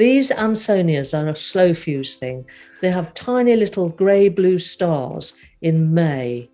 These Amsonias are a slow fuse thing. They have tiny little grey-blue stars in May,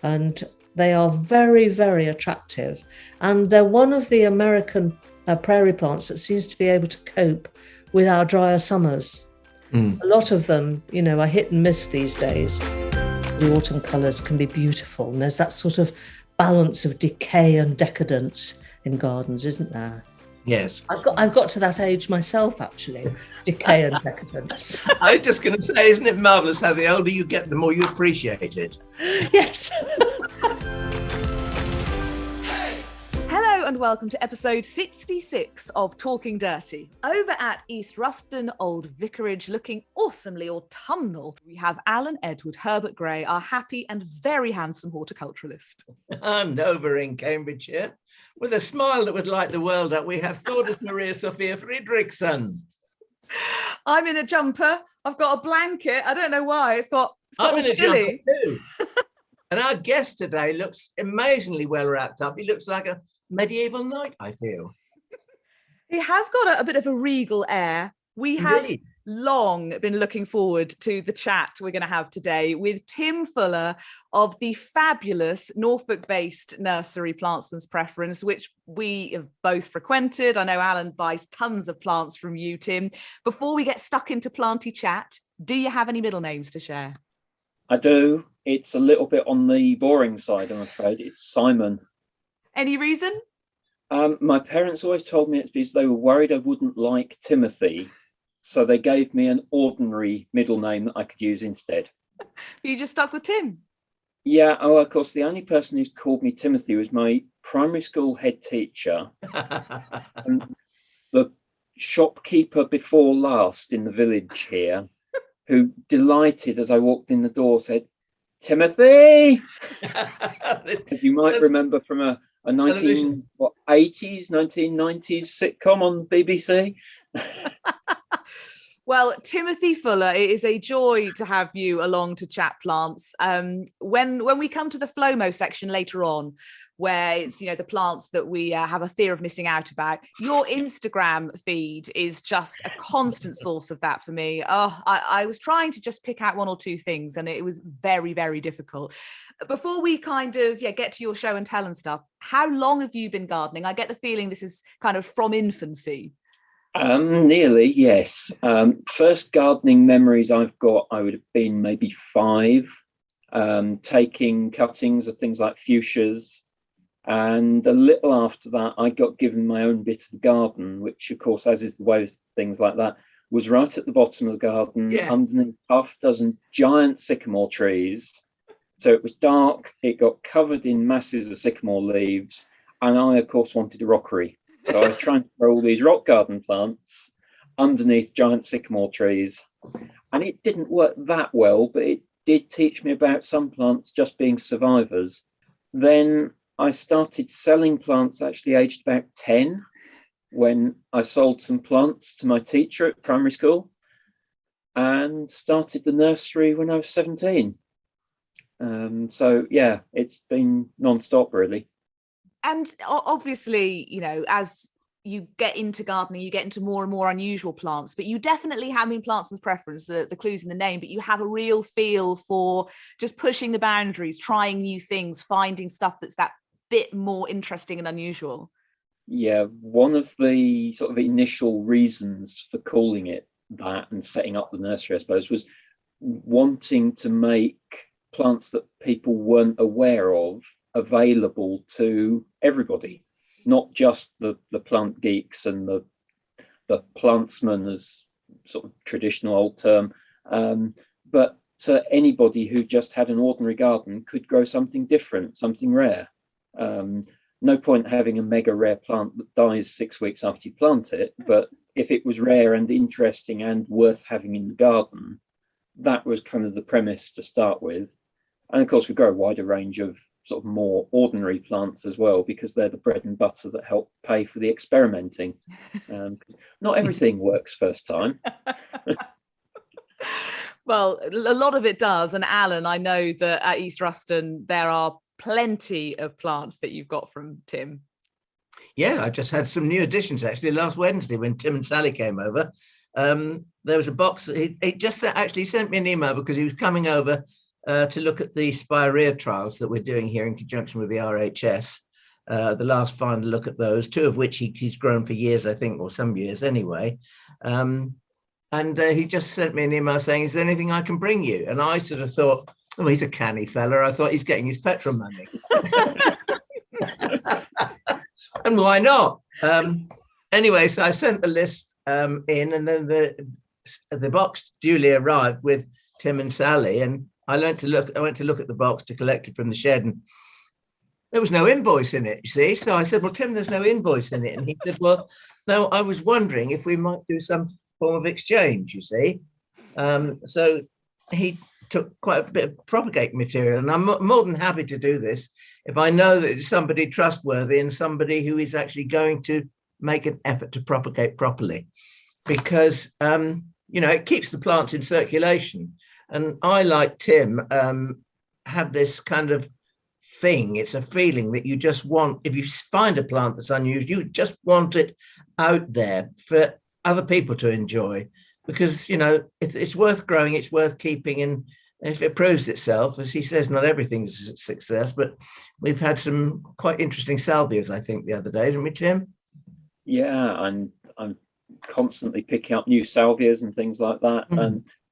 and they are very, very attractive. And they're one of the American prairie plants that seems to be able to cope with our drier summers. A lot of them, are hit and miss these days. The autumn colours can be beautiful, and there's that sort of balance of decay and decadence in gardens, isn't there? Yes. I've got to that age myself, actually. Decay and decadence. I was just going to say, isn't it marvellous how the older you get, the more you appreciate it? Yes. Hello and welcome to episode 66 of Talking Dirty. Over at East Ruston Old Vicarage, looking awesomely autumnal, we have Alan Edward Herbert Gray, our happy and very handsome horticulturalist. And over in Cambridgeshire, with a smile that would light the world up, we have Thordis Maria Sophia Fredriksson. I'm in a jumper. I've got a blanket. I don't know why. It's got I'm in a chilly. jumper too. And our guest today looks amazingly well wrapped up. He looks like a medieval knight, I feel. He has got a bit of a regal air. We have Indeed. long been looking forward to the chat we're going to have today with Tim Fuller of the fabulous Norfolk-based Nursery Plantsman's Preference, which we have both frequented. I know Alan buys tons of plants from you, Tim. Before we get stuck into planty chat, do you have any middle names to share? I do. It's a little bit on the boring side, I'm afraid. It's Simon. Any reason? My parents always told me it's because they were worried I wouldn't like Timothy, so they gave me an ordinary middle name that I could use instead. You just stuck with Tim? Yeah, of course, the only person who's called me Timothy was my primary school head teacher. And the shopkeeper before last in the village here, who, delighted as I walked in the door, said, "Timothy!" As you might remember from a 1990s, 1990s sitcom on BBC. Well, Timothy Fuller, it is a joy to have you along to chat plants. When we come to the FLOMO section later on, where it's, the plants that we have a fear of missing out about, your Instagram feed is just a constant source of that for me. I was trying to just pick out one or two things, and it was very, very difficult. Before we kind of get to your show and tell and stuff, how long have you been gardening? I get the feeling this is kind of from infancy. Nearly, yes. First gardening memories I've got, I would have been maybe 5, taking cuttings of things like fuchsias. And a little after that, I got given my own bit of the garden, which, of course, as is the way with things like that, was right at the bottom of the garden, underneath half a dozen giant sycamore trees. So it was dark, it got covered in masses of sycamore leaves, and I, of course, wanted a rockery. So I was trying to grow all these rock garden plants underneath giant sycamore trees. And it didn't work that well, but it did teach me about some plants just being survivors. Then I started selling plants actually aged about 10, when I sold some plants to my teacher at primary school, and started the nursery when I was 17. So, yeah, it's been non-stop, really. And obviously, as you get into gardening, you get into more and more unusual plants, but you definitely have Plantsman's Preference, the clues in the name, but you have a real feel for just pushing the boundaries, trying new things, finding stuff that's that bit more interesting and unusual. Yeah, one of the sort of initial reasons for calling it that and setting up the nursery, I suppose, was wanting to make plants that people weren't aware of available to everybody, not just the plant geeks and the plantsman, as sort of traditional old term, but anybody who just had an ordinary garden could grow something different, something rare. No point having a mega rare plant that dies 6 weeks after you plant it, but if it was rare and interesting and worth having in the garden, that was kind of the premise to start with. And of course, we grow a wider range of sort of more ordinary plants as well, because they're the bread and butter that help pay for the experimenting. Not everything works first time. Well, a lot of it does. And Alan, I know that at East Ruston, there are plenty of plants that you've got from Tim. Yeah, I just had some new additions actually last Wednesday when Tim and Sally came over. there was a box. He just actually sent me an email because he was coming over to look at the spirea trials that we're doing here in conjunction with the RHS. The last final look at those, 2 of which he's grown for years, I think, or some years anyway. And he just sent me an email saying, is there anything I can bring you? And I sort of thought, oh, he's a canny fella. I thought he's getting his petrol money. And why not? Anyway, so I sent the list in, and then the box duly arrived with Tim and Sally. And I went to look at the box to collect it from the shed, and there was no invoice in it, you see. So I said, well, Tim, there's no invoice in it. And he said, well, no, I was wondering if we might do some form of exchange, you see. So he took quite a bit of propagate material, and I'm more than happy to do this if I know that it's somebody trustworthy and somebody who is actually going to make an effort to propagate properly, because it keeps the plants in circulation. And I, like Tim, have this kind of thing. It's a feeling that you just want, if you find a plant that's unused, you just want it out there for other people to enjoy, because it's worth growing, it's worth keeping, and if it proves itself, as he says, not everything's a success, but we've had some quite interesting salvias, I think, the other day, didn't we, Tim? Yeah, and I'm constantly picking up new salvias and things like that.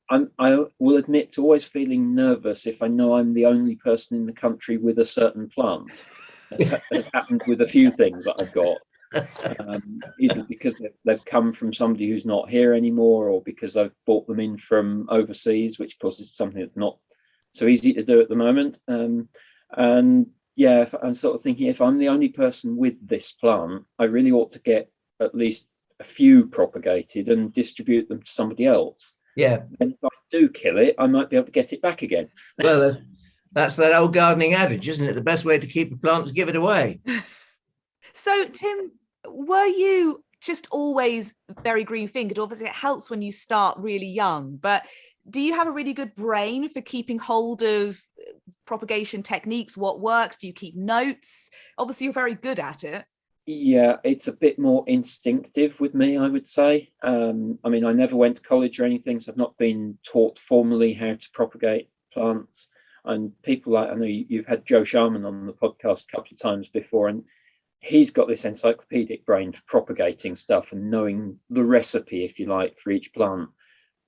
And I will admit to always feeling nervous if I know I'm the only person in the country with a certain plant. Has happened with a few things that I've got. Either because they've come from somebody who's not here anymore, or because I've bought them in from overseas, which of course is something that's not so easy to do at the moment. And yeah, I'm sort of thinking, if I'm the only person with this plant, I really ought to get at least a few propagated and distribute them to somebody else. Yeah. And if I do kill it, I might be able to get it back again. Well, that's that old gardening adage, isn't it? The best way to keep a plant is give it away. So, Tim, were you just always very green-fingered? Obviously, it helps when you start really young, but do you have a really good brain for keeping hold of propagation techniques? What works? Do you keep notes? Obviously, you're very good at it. Yeah, it's a bit more instinctive with me, I would say. I mean, I never went to college or anything, so I've not been taught formally how to propagate plants. And people like, I know you've had Joe Sharman on the podcast a couple of times before, and he's got this encyclopedic brain for propagating stuff and knowing the recipe, if you like, for each plant.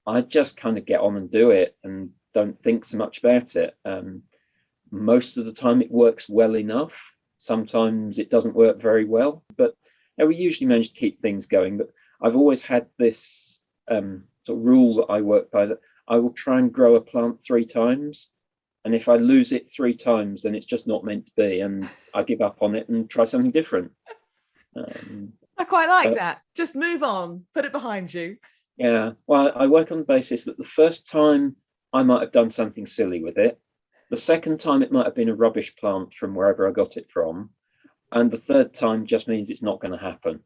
I just kind of get on and do it and don't think so much about it. Most of the time it works well enough. Sometimes it doesn't work very well, but we usually manage to keep things going. But I've always had this sort of rule that I work by, that I will try and grow a plant 3 times. And if I lose it 3 times, then it's just not meant to be, and I give up on it and try something different. I quite like that. Just move on, put it behind you. Yeah, well, I work on the basis that the first time I might have done something silly with it. The second time it might have been a rubbish plant from wherever I got it from. And the third time just means it's not going to happen.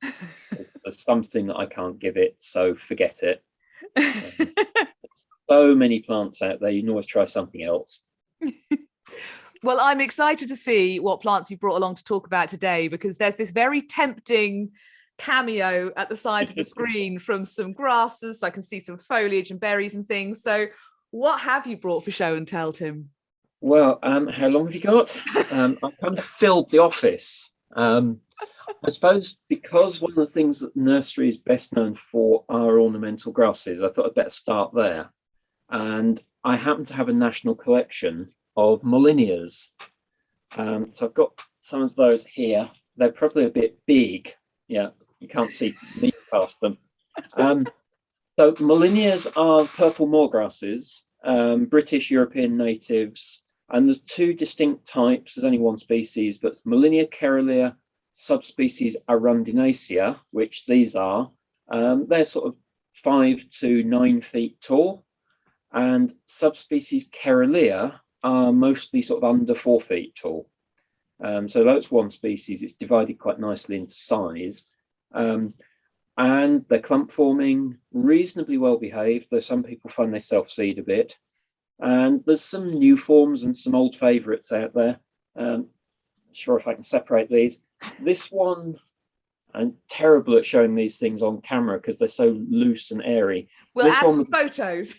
There's something that I can't give it, so forget it. So many plants out there, you can always try something else. Well, I'm excited to see what plants you brought along to talk about today, because there's this very tempting cameo at the side of the screen from some grasses. I can see some foliage and berries and things. So what have you brought for show and tell, Tim? Well, how long have you got? I've kind of filled the office. I suppose because one of the things that Nursery is best known for are ornamental grasses, I thought I'd better start there. And I happen to have a national collection of Molinias. So I've got some of those here. They're probably a bit big. Yeah, you can't see me past them. So Molinias are purple moor grasses, British European natives. And there's 2 distinct types. There's only 1 species, but Molinia, caerulea, subspecies arundinacea, which these are. They're sort of 5 to 9 feet tall. And subspecies caerulea are mostly sort of under 4 feet tall. So that's 1 species. It's divided quite nicely into size. And they're clump forming, reasonably well behaved, though some people find they self-seed a bit. And there's some new forms and some old favourites out there. Sure if I can separate these. This one, and terrible at showing these things on camera because they're so loose and airy. We'll This add one some photos.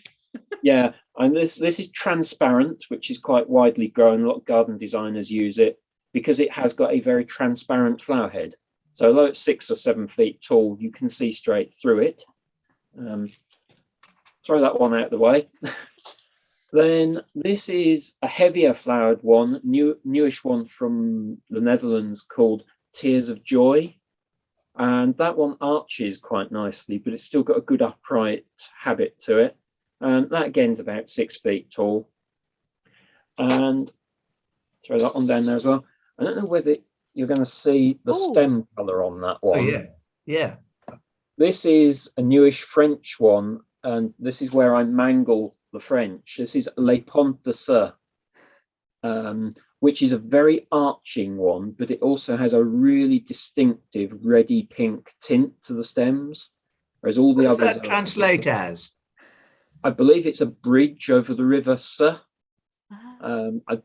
Yeah, and this is transparent, which is quite widely grown. A lot of garden designers use it because it has got a very transparent flower head. So although it's 6 or 7 feet tall, you can see straight through it. Throw that one out of the way. Then this is a heavier flowered one, newish one from the Netherlands called Tears of Joy. And that one arches quite nicely, but it's still got a good upright habit to it. And that again is about 6 feet tall. And throw that one down there as well. I don't know whether you're going to see the stem colour on that one. Oh, yeah. Yeah. This is a newish French one, and this is where I mangle the French. This is Les Ponts de Cé, which is a very arching one, but it also has a really distinctive reddy pink tint to the stems, whereas all the What does others that translate as? I believe it's a bridge over the river Cé. I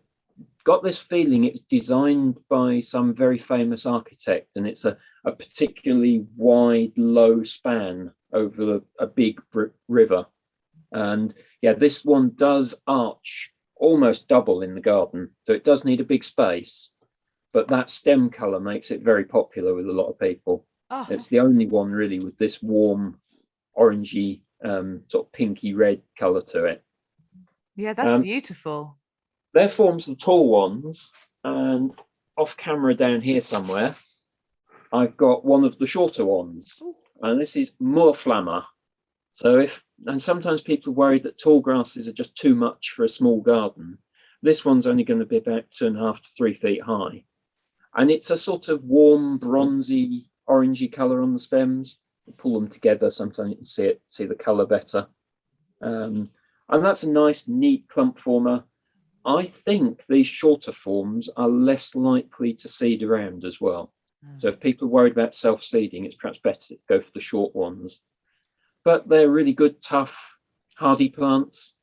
got this feeling it's designed by some very famous architect, and it's a particularly wide, low span over a big river. And yeah, this one does arch almost double in the garden, so it does need a big space, but that stem color makes it very popular with a lot of people. It's the only one really with this warm orangey sort of pinky red color to it. Yeah, that's beautiful. They're forms the tall ones, and off camera down here somewhere I've got one of the shorter ones. And this is Moorflamme. So sometimes people are worried that tall grasses are just too much for a small garden. This one's only going to be about 2.5 to 3 feet high. And it's a sort of warm, bronzy, orangey colour on the stems. You pull them together, sometimes you can see the colour better. And that's a nice, neat clump former. I think these shorter forms are less likely to seed around as well. So if people are worried about self-seeding, it's perhaps better to go for the short ones. But they're really good, tough, hardy plants,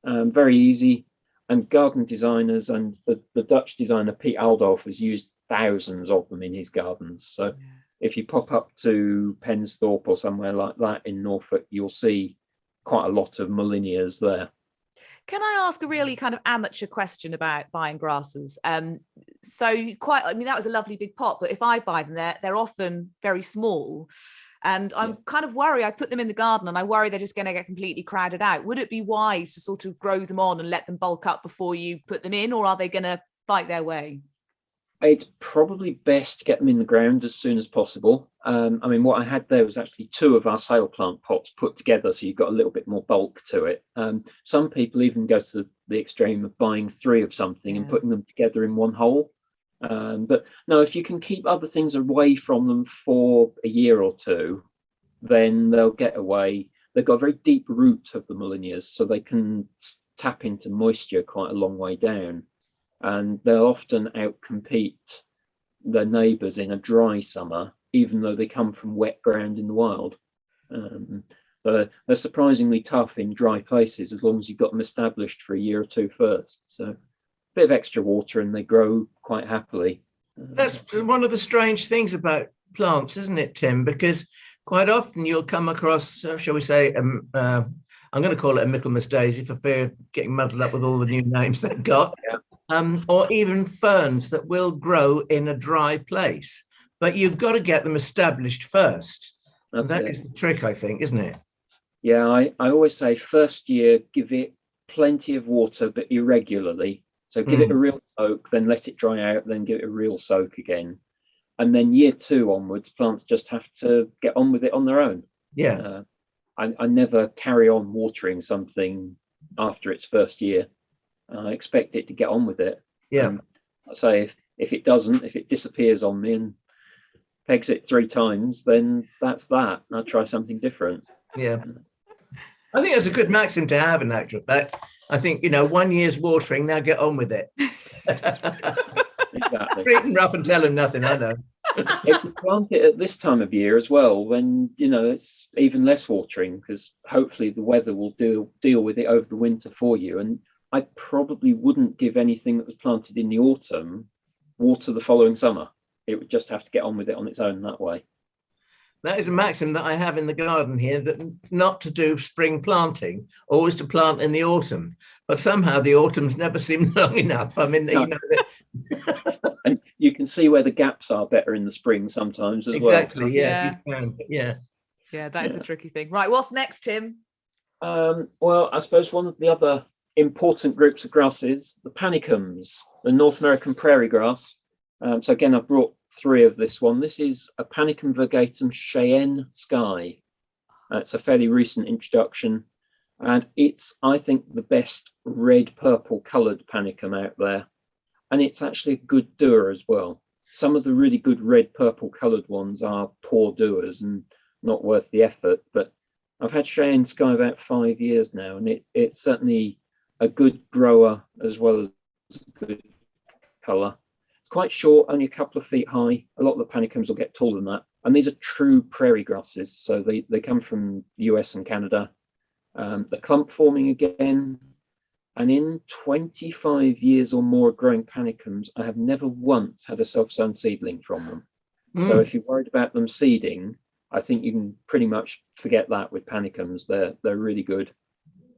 very easy. And garden designers, and the Dutch designer Piet Aldolf has used thousands of them in his gardens. So if you pop up to Pensthorpe or somewhere like that in Norfolk, you'll see quite a lot of Molinias there. Can I ask a really kind of amateur question about buying grasses? That was a lovely big pot, but if I buy them, they're often very small. And I'm kind of worried. I put them in the garden and I worry they're just going to get completely crowded out. Would it be wise to sort of grow them on and let them bulk up before you put them in, or are they going to fight their way? It's probably best to get them in the ground as soon as possible. What I had there was actually 2 of our sale plant pots put together, so you've got a little bit more bulk to it. Some people even go to the extreme of buying 3 of something and putting them together in one hole. But no, if you can keep other things away from them for a year or 2, then they'll get away. They've got a very deep root of the Molinias, so they can tap into moisture quite a long way down. And they'll often outcompete their neighbours in a dry summer, even though they come from wet ground in the wild. They're surprisingly tough in dry places as long as you've got them established for a year or 2 first. So a bit of extra water and they grow quite happily. That's one of the strange things about plants, isn't it, Tim? Because quite often you'll come across, shall we say, I'm going to call it a Michaelmas daisy for fear of getting muddled up with all the new names they've got. Or even ferns that will grow in a dry place. But you've got to get them established first. That is the trick, I think, isn't it? Yeah, I always say first year, give it plenty of water, but irregularly. So give it a real soak, then let it dry out, then give it a real soak again. And then year 2 onwards, plants just have to get on with it on their own. Yeah. I never carry on watering something after its first year. I expect it to get on with it. I say if it disappears on me and pegs it 3 times, then that's that. I'll try something different. Yeah. I think that's a good maxim to have in actual fact. I think, 1 year's watering, now get on with it. Exactly. Treat them rough and tell them nothing, I know. If you plant it at this time of year as well, then it's even less watering, because hopefully the weather will deal with it over the winter for you. And I probably wouldn't give anything that was planted in the autumn water the following summer. It would just have to get on with it on its own that way. That is a maxim that I have in the garden here, that not to do spring planting, always to plant in the autumn. But somehow the autumns never seem long enough. I mean, you know, and you can see where the gaps are better in the spring sometimes as well. exactly. Yeah, you can. Yeah. Yeah, that is the tricky thing. Right, what's next, Tim? Well, I suppose one of the other important groups of grasses, the panicums, the North American prairie grass. So again, I've brought 3 of this one. This is a Panicum virgatum Cheyenne Sky. It's a fairly recent introduction, and it's, I think, the best red-purple coloured panicum out there. And it's actually a good doer as well. Some of the really good red-purple coloured ones are poor doers and not worth the effort. But I've had Cheyenne Sky about 5 years now, and it's certainly a good grower as well as a good colour. It's quite short, only a couple of feet high. A lot of the panicums will get taller than that. And these are true prairie grasses. So they come from the US and Canada. The clump forming again. And in 25 years or more of growing panicums, I have never once had a self-sown seedling from them. So if you're worried about them seeding, I think you can pretty much forget that with panicums. They're really good.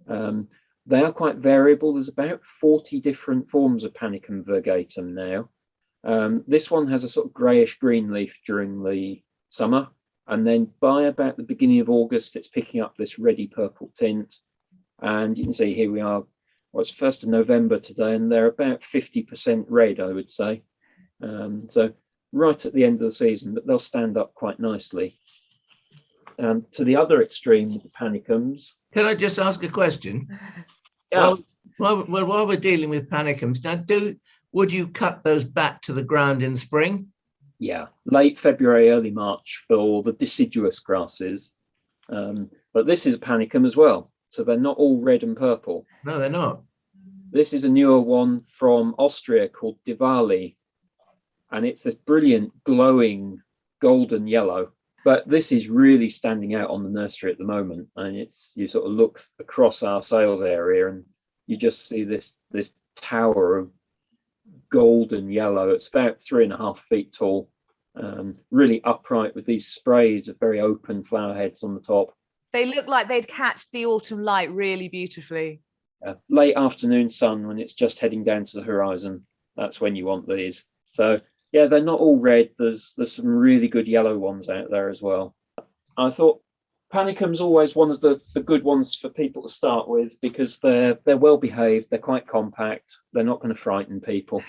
They are quite variable. There's about 40 different forms of Panicum virgatum now. This one has a sort of greyish green leaf during the summer, and then by about the beginning of August, it's picking up this reddy purple tint. And you can see here we are, well, it's 1st of November today, and they're about 50% red, I would say. So right at the end of the season, but they'll stand up quite nicely. To the other extreme with the panicums. Can I just ask a question? Yeah. Well, while we're dealing with panicums, now would you cut those back to the ground in spring? Yeah, late February, early March for the deciduous grasses. But this is a panicum as well. So they're not all red and purple. No, they're not. This is a newer one from Austria called Diwali. And it's this brilliant, glowing, golden yellow. But this is really standing out on the nursery at the moment. And you sort of look across our sales area and you just see this tower of golden yellow. It's about 3.5 feet tall, really upright with these sprays of very open flower heads on the top. They look like they'd catch the autumn light really beautifully. Late afternoon sun when it's just heading down to the horizon. That's when you want these. So yeah, they're not all red. There's some really good yellow ones out there as well. I thought Panicum's always one of the good ones for people to start with because they're well behaved, they're quite compact, they're not going to frighten people.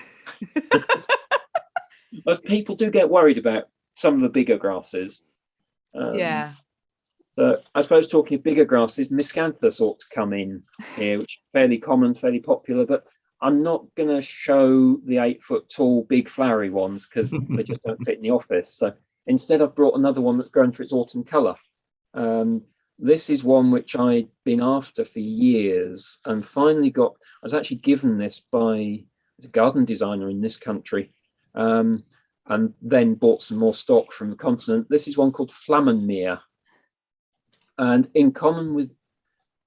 But people do get worried about some of the bigger grasses. Yeah. So I suppose talking of bigger grasses, Miscanthus ought to come in here, which is fairly common, fairly popular, but I'm not going to show the 8-foot tall, big flowery ones because they just don't fit in the office. So instead, I've brought another one that's grown for its autumn colour. This is one which I'd been after for years and finally got. I was actually given this by a garden designer in this country, and then bought some more stock from the continent. This is one called Flamingo, and in common with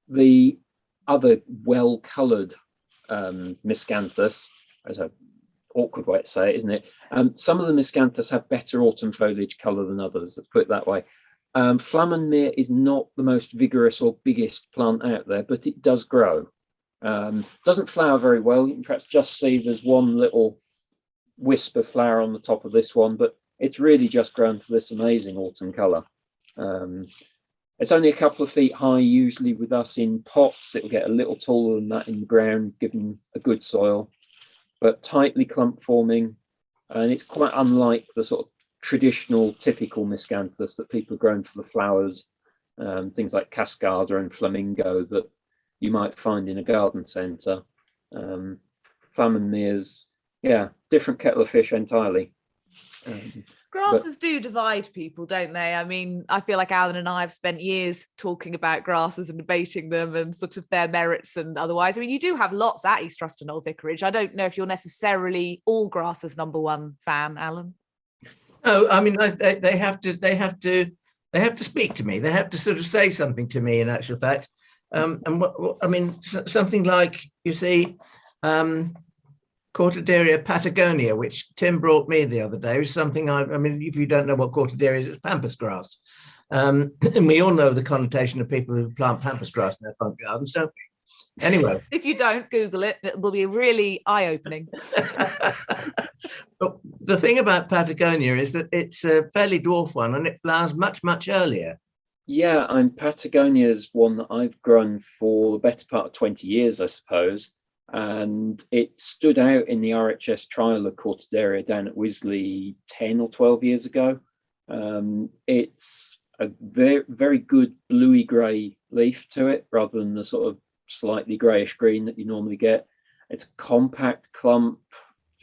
the other well-coloured Miscanthus, as an awkward way to say it, isn't it? Some of the Miscanthus have better autumn foliage colour than others, let's put it that way. Flamingo is not the most vigorous or biggest plant out there, but it does grow. Doesn't flower very well. You can perhaps just see there's one little wisp of flower on the top of this one, but it's really just grown for this amazing autumn colour. It's only a couple of feet high, usually with us in pots. It'll get a little taller than that in the ground, given a good soil, but tightly clump forming. And it's quite unlike the sort of traditional, typical Miscanthus that people have grown for the flowers, things like Kaskade and Flamingo that you might find in a garden centre. Flamingo's, yeah, different kettle of fish entirely. Grasses do divide people, don't they? I mean, I feel like Alan and I have spent years talking about grasses and debating them and sort of their merits and otherwise. I mean, you do have lots at East Ruston Old Vicarage. I don't know if you're necessarily all grasses #1 fan, Alan. Oh, I mean, they have to speak to me. They have to sort of say something to me. In actual fact, and what I mean, something like, you see, Cortaderia Patagonia, which Tim brought me the other day, is something I mean, if you don't know what Cortaderia is, it's Pampas grass. And we all know the connotation of people who plant pampas grass in their front gardens, don't we? Anyway. If you don't, Google it. It will be really eye-opening. But the thing about Patagonia is that it's a fairly dwarf one and it flowers much, much earlier. Yeah, Patagonia's one that I've grown for the better part of 20 years, I suppose. And it stood out in the RHS trial of Cortaderia down at Wisley 10 or 12 years ago. It's a very, very good bluey grey leaf to it, rather than the sort of slightly greyish green that you normally get. It's a compact clump,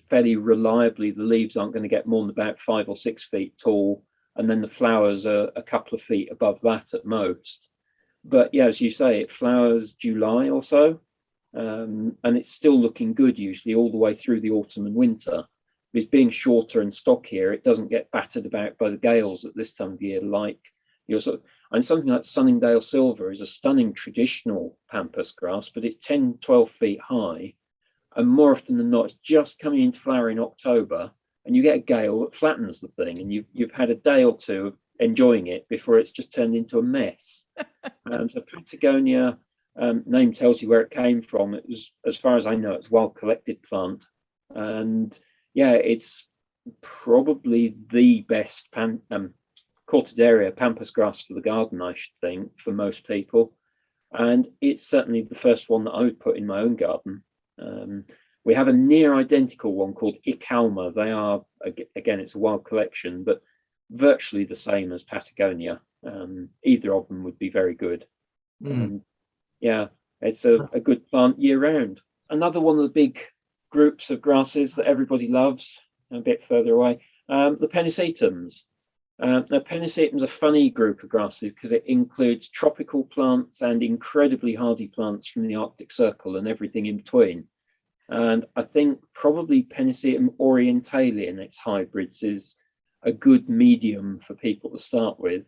fairly reliably. The leaves aren't going to get more than about 5 or 6 feet tall. And then the flowers are a couple of feet above that at most. But yeah, as you say, it flowers July or so. And it's still looking good usually all the way through the autumn and winter. Because being shorter and stockier, it doesn't get battered about by the gales at this time of year, like and something like Sunningdale Silver is a stunning traditional pampas grass, but it's 10, 12 feet high. And more often than not, it's just coming into flower in October, and you get a gale that flattens the thing, and you've had a day or two of enjoying it before it's just turned into a mess. So Patagonia, name tells you where it came from. It was, as far as I know, it's a wild collected plant. And yeah, it's probably the best Cortaderia pampas grass for the garden, I should think, for most people. And it's certainly the first one that I would put in my own garden. We have a near identical one called Icalma. They are, again, it's a wild collection, but virtually the same as Patagonia. Either of them would be very good. Yeah, it's a good plant year round. Another one of the big groups of grasses that everybody loves, a bit further away, the Pennisetums. Now, Pennisetum's a funny group of grasses because it includes tropical plants and incredibly hardy plants from the Arctic Circle and everything in between. And I think probably Pennisetum orientale in its hybrids is a good medium for people to start with.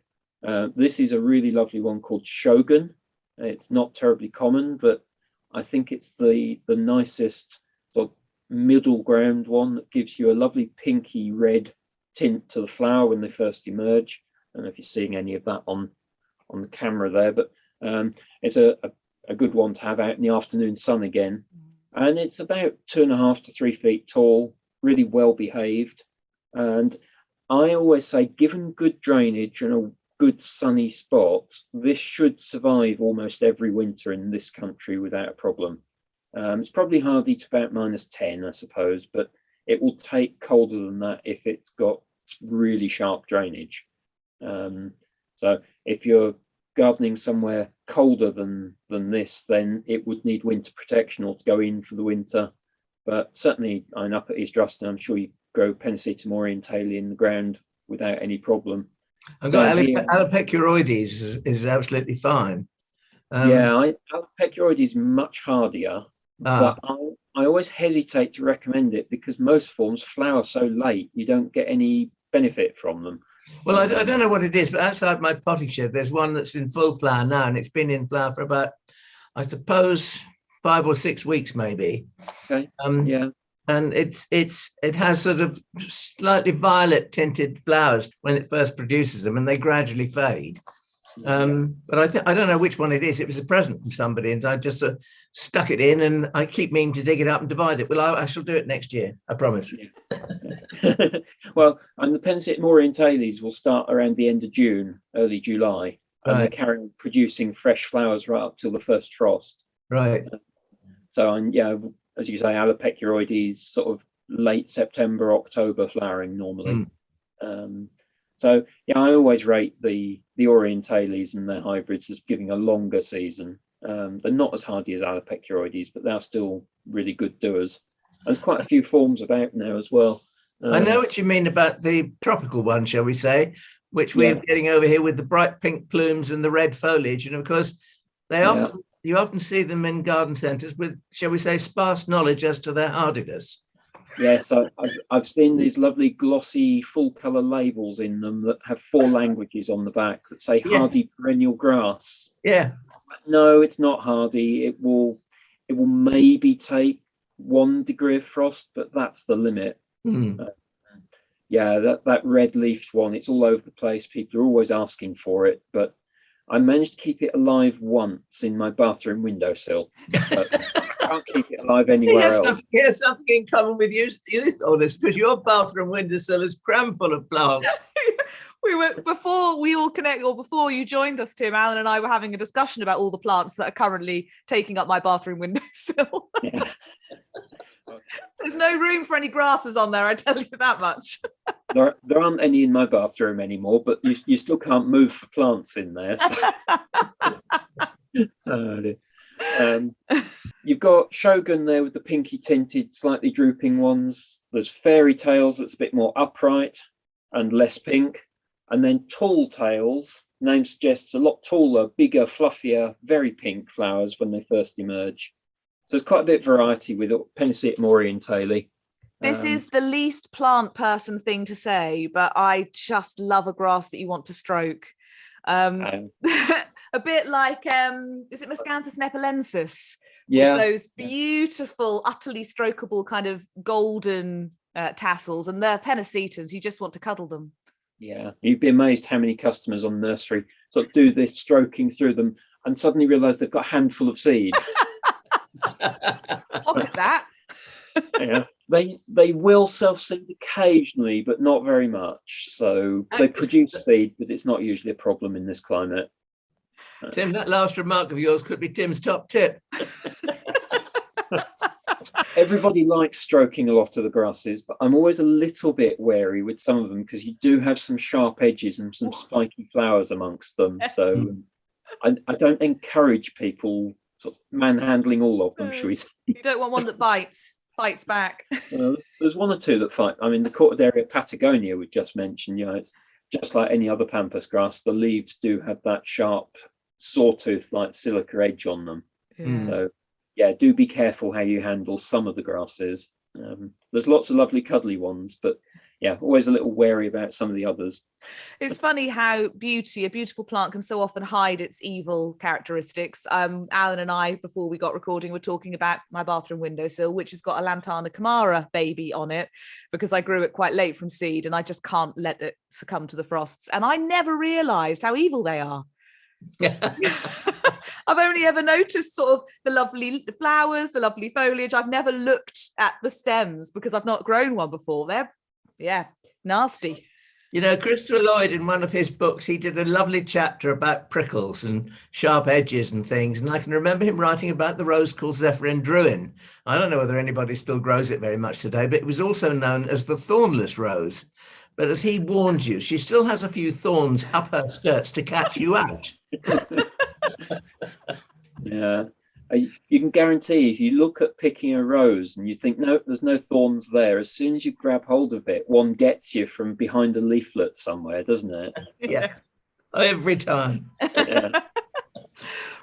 This is a really lovely one called Shogun. It's not terribly common, but I think it's the nicest sort of middle ground one that gives you a lovely pinky red tint to the flower when they first emerge. I don't know if you're seeing any of that on the camera there, but it's a good one to have out in the afternoon sun again. And it's about 2.5 to 3 feet tall, really well behaved. And I always say, given good drainage and a good sunny spot, this should survive almost every winter in this country without a problem. It's probably hardy to about -10, I suppose, but it will take colder than that if it's got really sharp drainage. So if you're gardening somewhere colder than this, then it would need winter protection or to go in for the winter. But certainly, I'm up at East Ruston, I'm sure you grow Pennisetum orientale in the ground without any problem. I've got Alopecuroides is absolutely fine. Alopecuroides is much hardier, but I always hesitate to recommend it because most forms flower so late, you don't get any benefit from them. Well, I don't know what it is, but outside my potting shed, there's one that's in full flower now, and it's been in flower for about, I suppose, 5 or 6 weeks, maybe. Okay. And it has sort of slightly violet tinted flowers when it first produces them, and they gradually fade. But I don't know which one it is. It was a present from somebody, and I just stuck it in, and I keep meaning to dig it up and divide it. Well, I shall do it next year, I promise. Well, and the Pennisetum orientales will start around the end of June, early July, and they carry on producing fresh flowers right up till the first frost. Right. So, as you say, Alopecuroides sort of late September, October flowering normally. So I always rate the orientales and their hybrids as giving a longer season. They're not as hardy as Alopecuroides, but they're still really good doers. There's quite a few forms about now as well. I know what you mean about the tropical one, shall we say, which we're getting over here with the bright pink plumes and the red foliage. And of course, you often see them in garden centres with, shall we say, sparse knowledge as to their hardiness. Yes, I've seen these lovely glossy full colour labels in them that have 4 languages on the back that say hardy perennial grass. Yeah. No, it's not hardy. It will maybe take 1 degree of frost, but that's the limit. Yeah, that red leafed one, it's all over the place. People are always asking for it, but I managed to keep it alive once in my bathroom windowsill. But I can't keep it alive anywhere else. He has something in common with you, Thordis, because your bathroom windowsill is crammed full of plants. Before you joined us, Tim, Alan and I were having a discussion about all the plants that are currently taking up my bathroom windowsill. Yeah. There's no room for any grasses on there, I tell you that much. There aren't any in my bathroom anymore, but you still can't move for plants in there. So. You've got Shogun there with the pinky tinted, slightly drooping ones. There's Fairy Tales that's a bit more upright and less pink. And then Tall Tales, name suggests a lot taller, bigger, fluffier, very pink flowers when they first emerge. So there's quite a bit of variety with Pennisetum orientale. This is the least plant person thing to say, but I just love a grass that you want to stroke. A bit like, is it Miscanthus nepalensis? Yeah. With those beautiful, utterly strokeable kind of golden tassels, and they're Pennisetums. You just want to cuddle them. Yeah, you'd be amazed how many customers on Nursery sort of do this, stroking through them, and suddenly realise they've got a handful of seed. Look at that. Yeah, they will self-seed occasionally, but not very much. So they produce seed, but it's not usually a problem in this climate. Tim, that last remark of yours could be Tim's top tip. Everybody likes stroking a lot of the grasses, but I'm always a little bit wary with some of them because you do have some sharp edges and some spiky flowers amongst them. So I don't encourage people sort of manhandling all of them, shall we say. You don't want one that fights back. There's one or two that fight. I mean, the Cordaria Patagonia we just mentioned, it's just like any other pampas grass. The leaves do have that sharp sawtooth-like silica edge on them. Yeah. So, yeah, do be careful how you handle some of the grasses. There's lots of lovely cuddly ones, but yeah, always a little wary about some of the others. It's funny how a beautiful plant can so often hide its evil characteristics. Alan and I, before we got recording, were talking about my bathroom windowsill, which has got a Lantana camara baby on it, because I grew it quite late from seed and I just can't let it succumb to the frosts. And I never realised how evil they are. I've only ever noticed sort of the lovely flowers, the lovely foliage. I've never looked at the stems because I've not grown one before. They're nasty. You know, Christopher Lloyd, in one of his books, he did a lovely chapter about prickles and sharp edges and things. And I can remember him writing about the rose called Zephyrin Druin. I don't know whether anybody still grows it very much today, but it was also known as the thornless rose. But as he warned you, she still has a few thorns up her skirts to catch you out. Yeah. You can guarantee if you look at picking a rose and you think, no, there's no thorns there, as soon as you grab hold of it, one gets you from behind a leaflet somewhere, doesn't it? Yeah, every time. Yeah.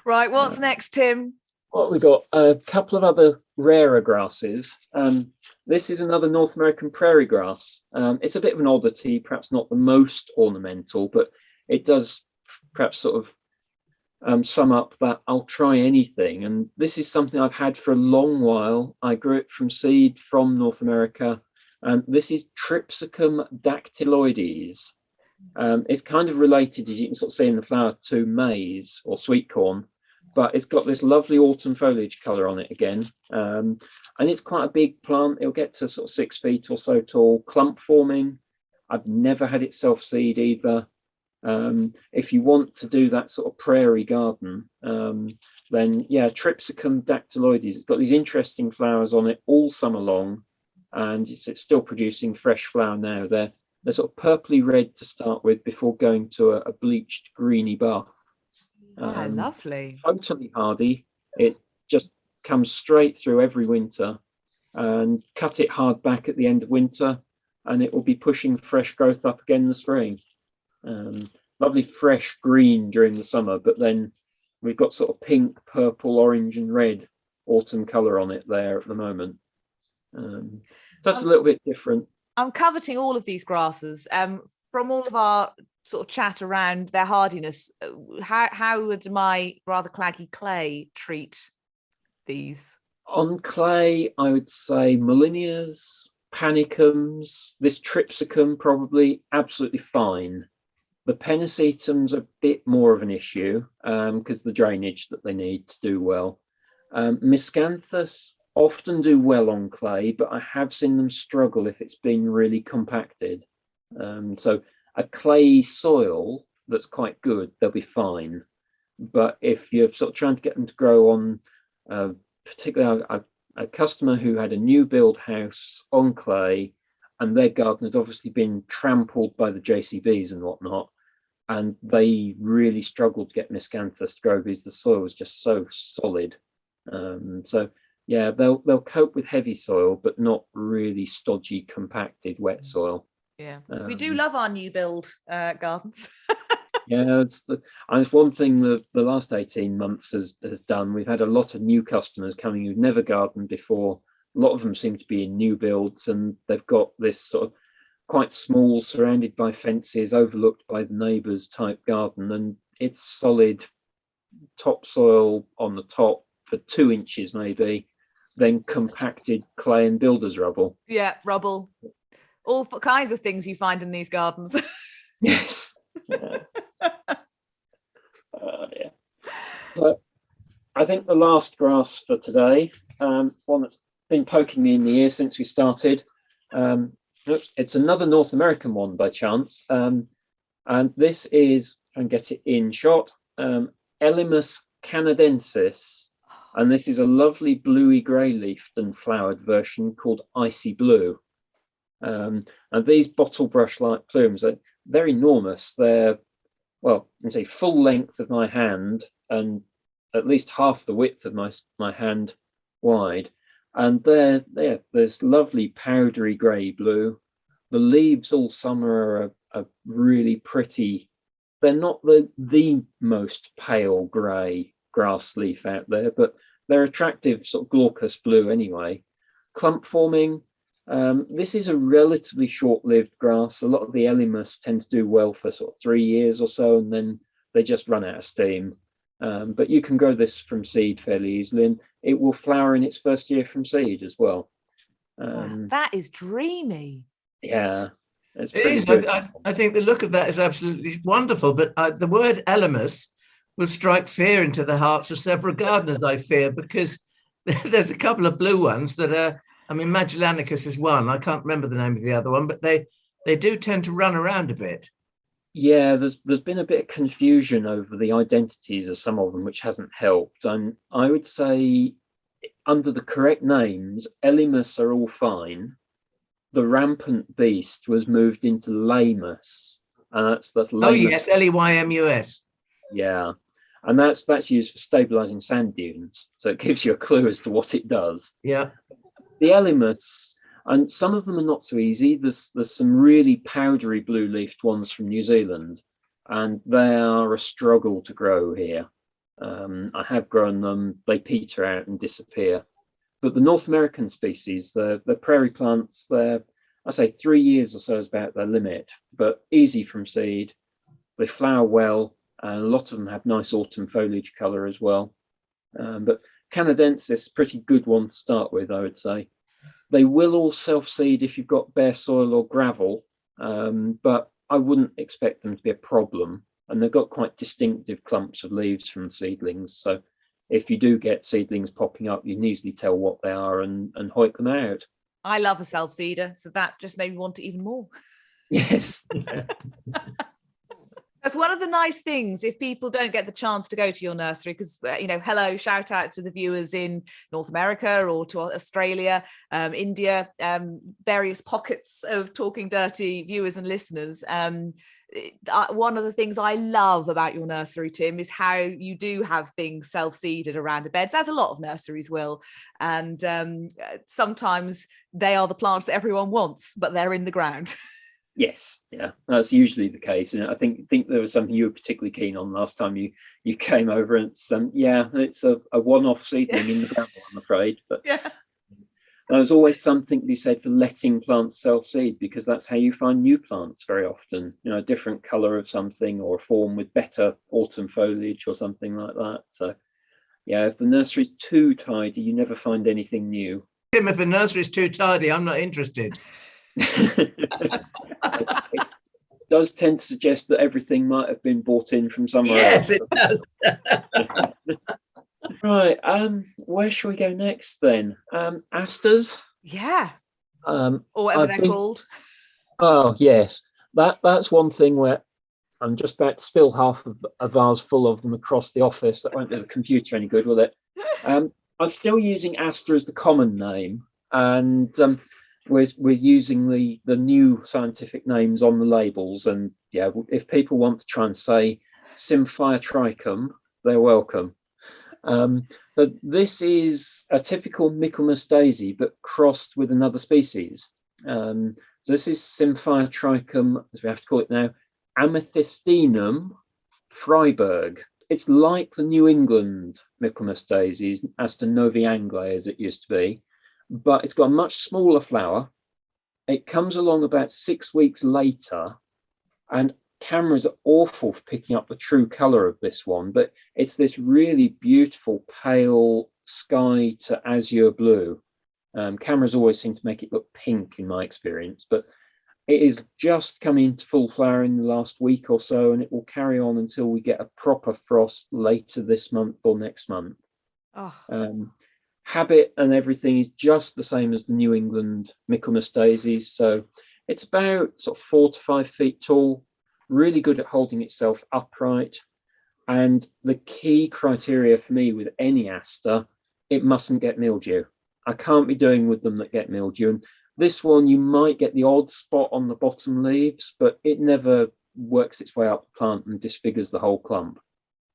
Right, what's next, Tim? Well, we've got a couple of other rarer grasses. This is another North American prairie grass. It's a bit of an oddity, perhaps not the most ornamental, but it does perhaps sort of sum up that I'll try anything. And this is something I've had for a long while. I grew it from seed from North America. This is Tripsacum dactyloides. It's kind of related, as you can sort of see in the flower, to maize or sweet corn, but it's got this lovely autumn foliage colour on it again. And it's quite a big plant. It'll get to sort of 6 feet or so tall, clump forming. I've never had it self-seed either. If you want to do that sort of prairie garden, then yeah, Tripsacum dactyloides. It's got these interesting flowers on it all summer long, and it's still producing fresh flower now. They're sort of purpley red to start with before going to a bleached greeny buff. Lovely. Totally hardy. It just comes straight through every winter, and cut it hard back at the end of winter, and it will be pushing fresh growth up again in the spring. Lovely fresh green during the summer, but then we've got sort of pink, purple, orange and red autumn colour on it there at the moment. That's a little bit different. I'm coveting all of these grasses. From all of our sort of chat around their hardiness, how would my rather claggy clay treat these? On clay, I would say Molinias, Panicums, this Tripsicum probably absolutely fine. The Pennisetum's a bit more of an issue because the drainage that they need to do well. Miscanthus often do well on clay, but I have seen them struggle if it's been really compacted. So a clay soil that's quite good, they'll be fine. But if you're sort of trying to get them to grow on, particularly a customer who had a new build house on clay, and their garden had obviously been trampled by the JCBs and whatnot, and they really struggled to get Miscanthus to grow because the soil was just so solid. So yeah, they'll cope with heavy soil, but not really stodgy, compacted, wet soil. Yeah, we do love our new build gardens. Yeah, it's one thing that the last 18 months has done. We've had a lot of new customers coming who've never gardened before. A lot of them seem to be in new builds, and they've got this sort of quite small, surrounded by fences, overlooked by the neighbours type garden, and it's solid topsoil on the top for 2 inches maybe, then compacted clay and builder's rubble. Yeah, rubble. All kinds of things you find in these gardens. Yes. Yeah. Yeah. So I think the last grass for today, one that's been poking me in the ear since we started, it's another North American one by chance, and this is, if I can get it in shot, Elymus canadensis, and this is a lovely bluey grey leafed and flowered version called Icy Blue. And these bottle brush like plumes, they're enormous. They're, well, I can say full length of my hand and at least half the width of my hand wide. And there's lovely powdery grey blue. The leaves all summer are really pretty. They're not the most pale grey grass leaf out there, but they're attractive sort of glaucous blue anyway. Clump forming. This is a relatively short-lived grass. A lot of the Elymus tend to do well for sort of 3 years or so, and then they just run out of steam. But you can grow this from seed fairly easily, and it will flower in its first year from seed as well. Wow, that is dreamy. Yeah, it's pretty good. I think the look of that is absolutely wonderful, but the word Elymus will strike fear into the hearts of several gardeners, I fear, because there's a couple of blue ones that are, I mean, Magellanicus is one. I can't remember the name of the other one, but they do tend to run around a bit. Yeah, there's been a bit of confusion over the identities of some of them, which hasn't helped. And I would say, under the correct names, Elymus are all fine. The rampant beast was moved into Elymus, and that's Elymus. Oh yes, Leymus. Yeah, and that's used for stabilizing sand dunes, so it gives you a clue as to what it does. Yeah. The Elymus, and some of them are not so easy. There's some really powdery blue-leafed ones from New Zealand, and they are a struggle to grow here. I have grown them, they peter out and disappear. But the North American species, the prairie plants, I say 3 years or so is about their limit, but easy from seed. They flower well, and a lot of them have nice autumn foliage colour as well. But Canadensis, pretty good one to start with, I would say. They will all self-seed if you've got bare soil or gravel, but I wouldn't expect them to be a problem. And they've got quite distinctive clumps of leaves from seedlings. So if you do get seedlings popping up, you can easily tell what they are and hoik them out. I love a self-seeder, so that just made me want it even more. Yes. That's one of the nice things if people don't get the chance to go to your nursery, because, hello, shout out to the viewers in North America or to Australia, India, various pockets of Talking Dirty viewers and listeners. One of the things I love about your nursery, Tim, is how you do have things self-seeded around the beds, as a lot of nurseries will. And sometimes they are the plants that everyone wants, but they're in the ground. Yes, yeah, that's usually the case. And I think there was something you were particularly keen on last time you came over. And it's a one-off seedling in the ground, I'm afraid. But yeah. There's always something to be said for letting plants self-seed, because that's how you find new plants very often. A different colour of something or a form with better autumn foliage or something like that. So, yeah, if the nursery's too tidy, you never find anything new. Tim, if a nursery is too tidy, I'm not interested. It does tend to suggest that everything might have been bought in from somewhere Yes, else. it does. Right. Where shall we go next then? Asters. Yeah. Or Or whatever they're called. Oh yes, that's one thing where I'm just about to spill half of a vase full of them across the office. That won't do the computer any good, will it? I'm still using Aster as the common name, and we're using the new scientific names on the labels. And yeah, if people want to try and say Symphytricum, they're welcome. But this is a typical Michaelmas daisy, but crossed with another species. So this is Symphytricum, as we have to call it now, Amethystinum Freiberg. It's like the New England Michaelmas daisies, Aster Novi Anglae as it used to be, but it's got a much smaller flower. It comes along about 6 weeks later, and cameras are awful for picking up the true color of this one, but it's this really beautiful pale sky to azure blue. Cameras always seem to make it look pink in my experience, but it is just coming into full flower in the last week or so, and it will carry on until we get a proper frost later this month or next month. Habit and everything is just the same as the New England Michaelmas daisies, so it's about sort of 4 to 5 feet tall, really good at holding itself upright. And the key criteria for me with any Aster, it mustn't get mildew. I can't be doing with them that get mildew. And this one, you might get the odd spot on the bottom leaves, but it never works its way up the plant and disfigures the whole clump.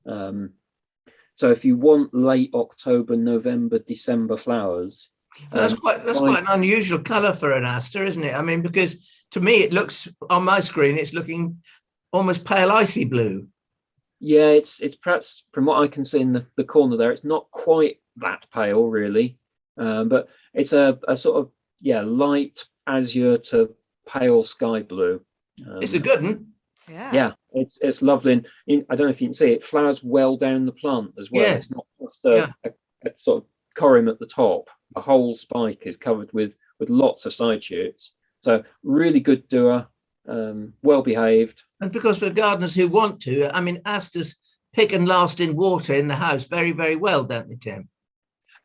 So if you want late October, November, December flowers, that's quite an unusual colour for an Aster, isn't it? I mean, because to me it looks on my screen, it's looking almost pale icy blue. Yeah, it's perhaps from what I can see in the corner there, it's not quite that pale really, but it's a sort of light azure to pale sky blue. It's a good one. Yeah, it's lovely. And I don't know if you can see it flowers well down the plant as well. Yeah. It's not just a sort of corym at the top. The whole spike is covered with lots of side shoots. So really good doer, well behaved. And because for gardeners who want to, I mean, Asters pick and last in water in the house very, very well, don't they, Tim?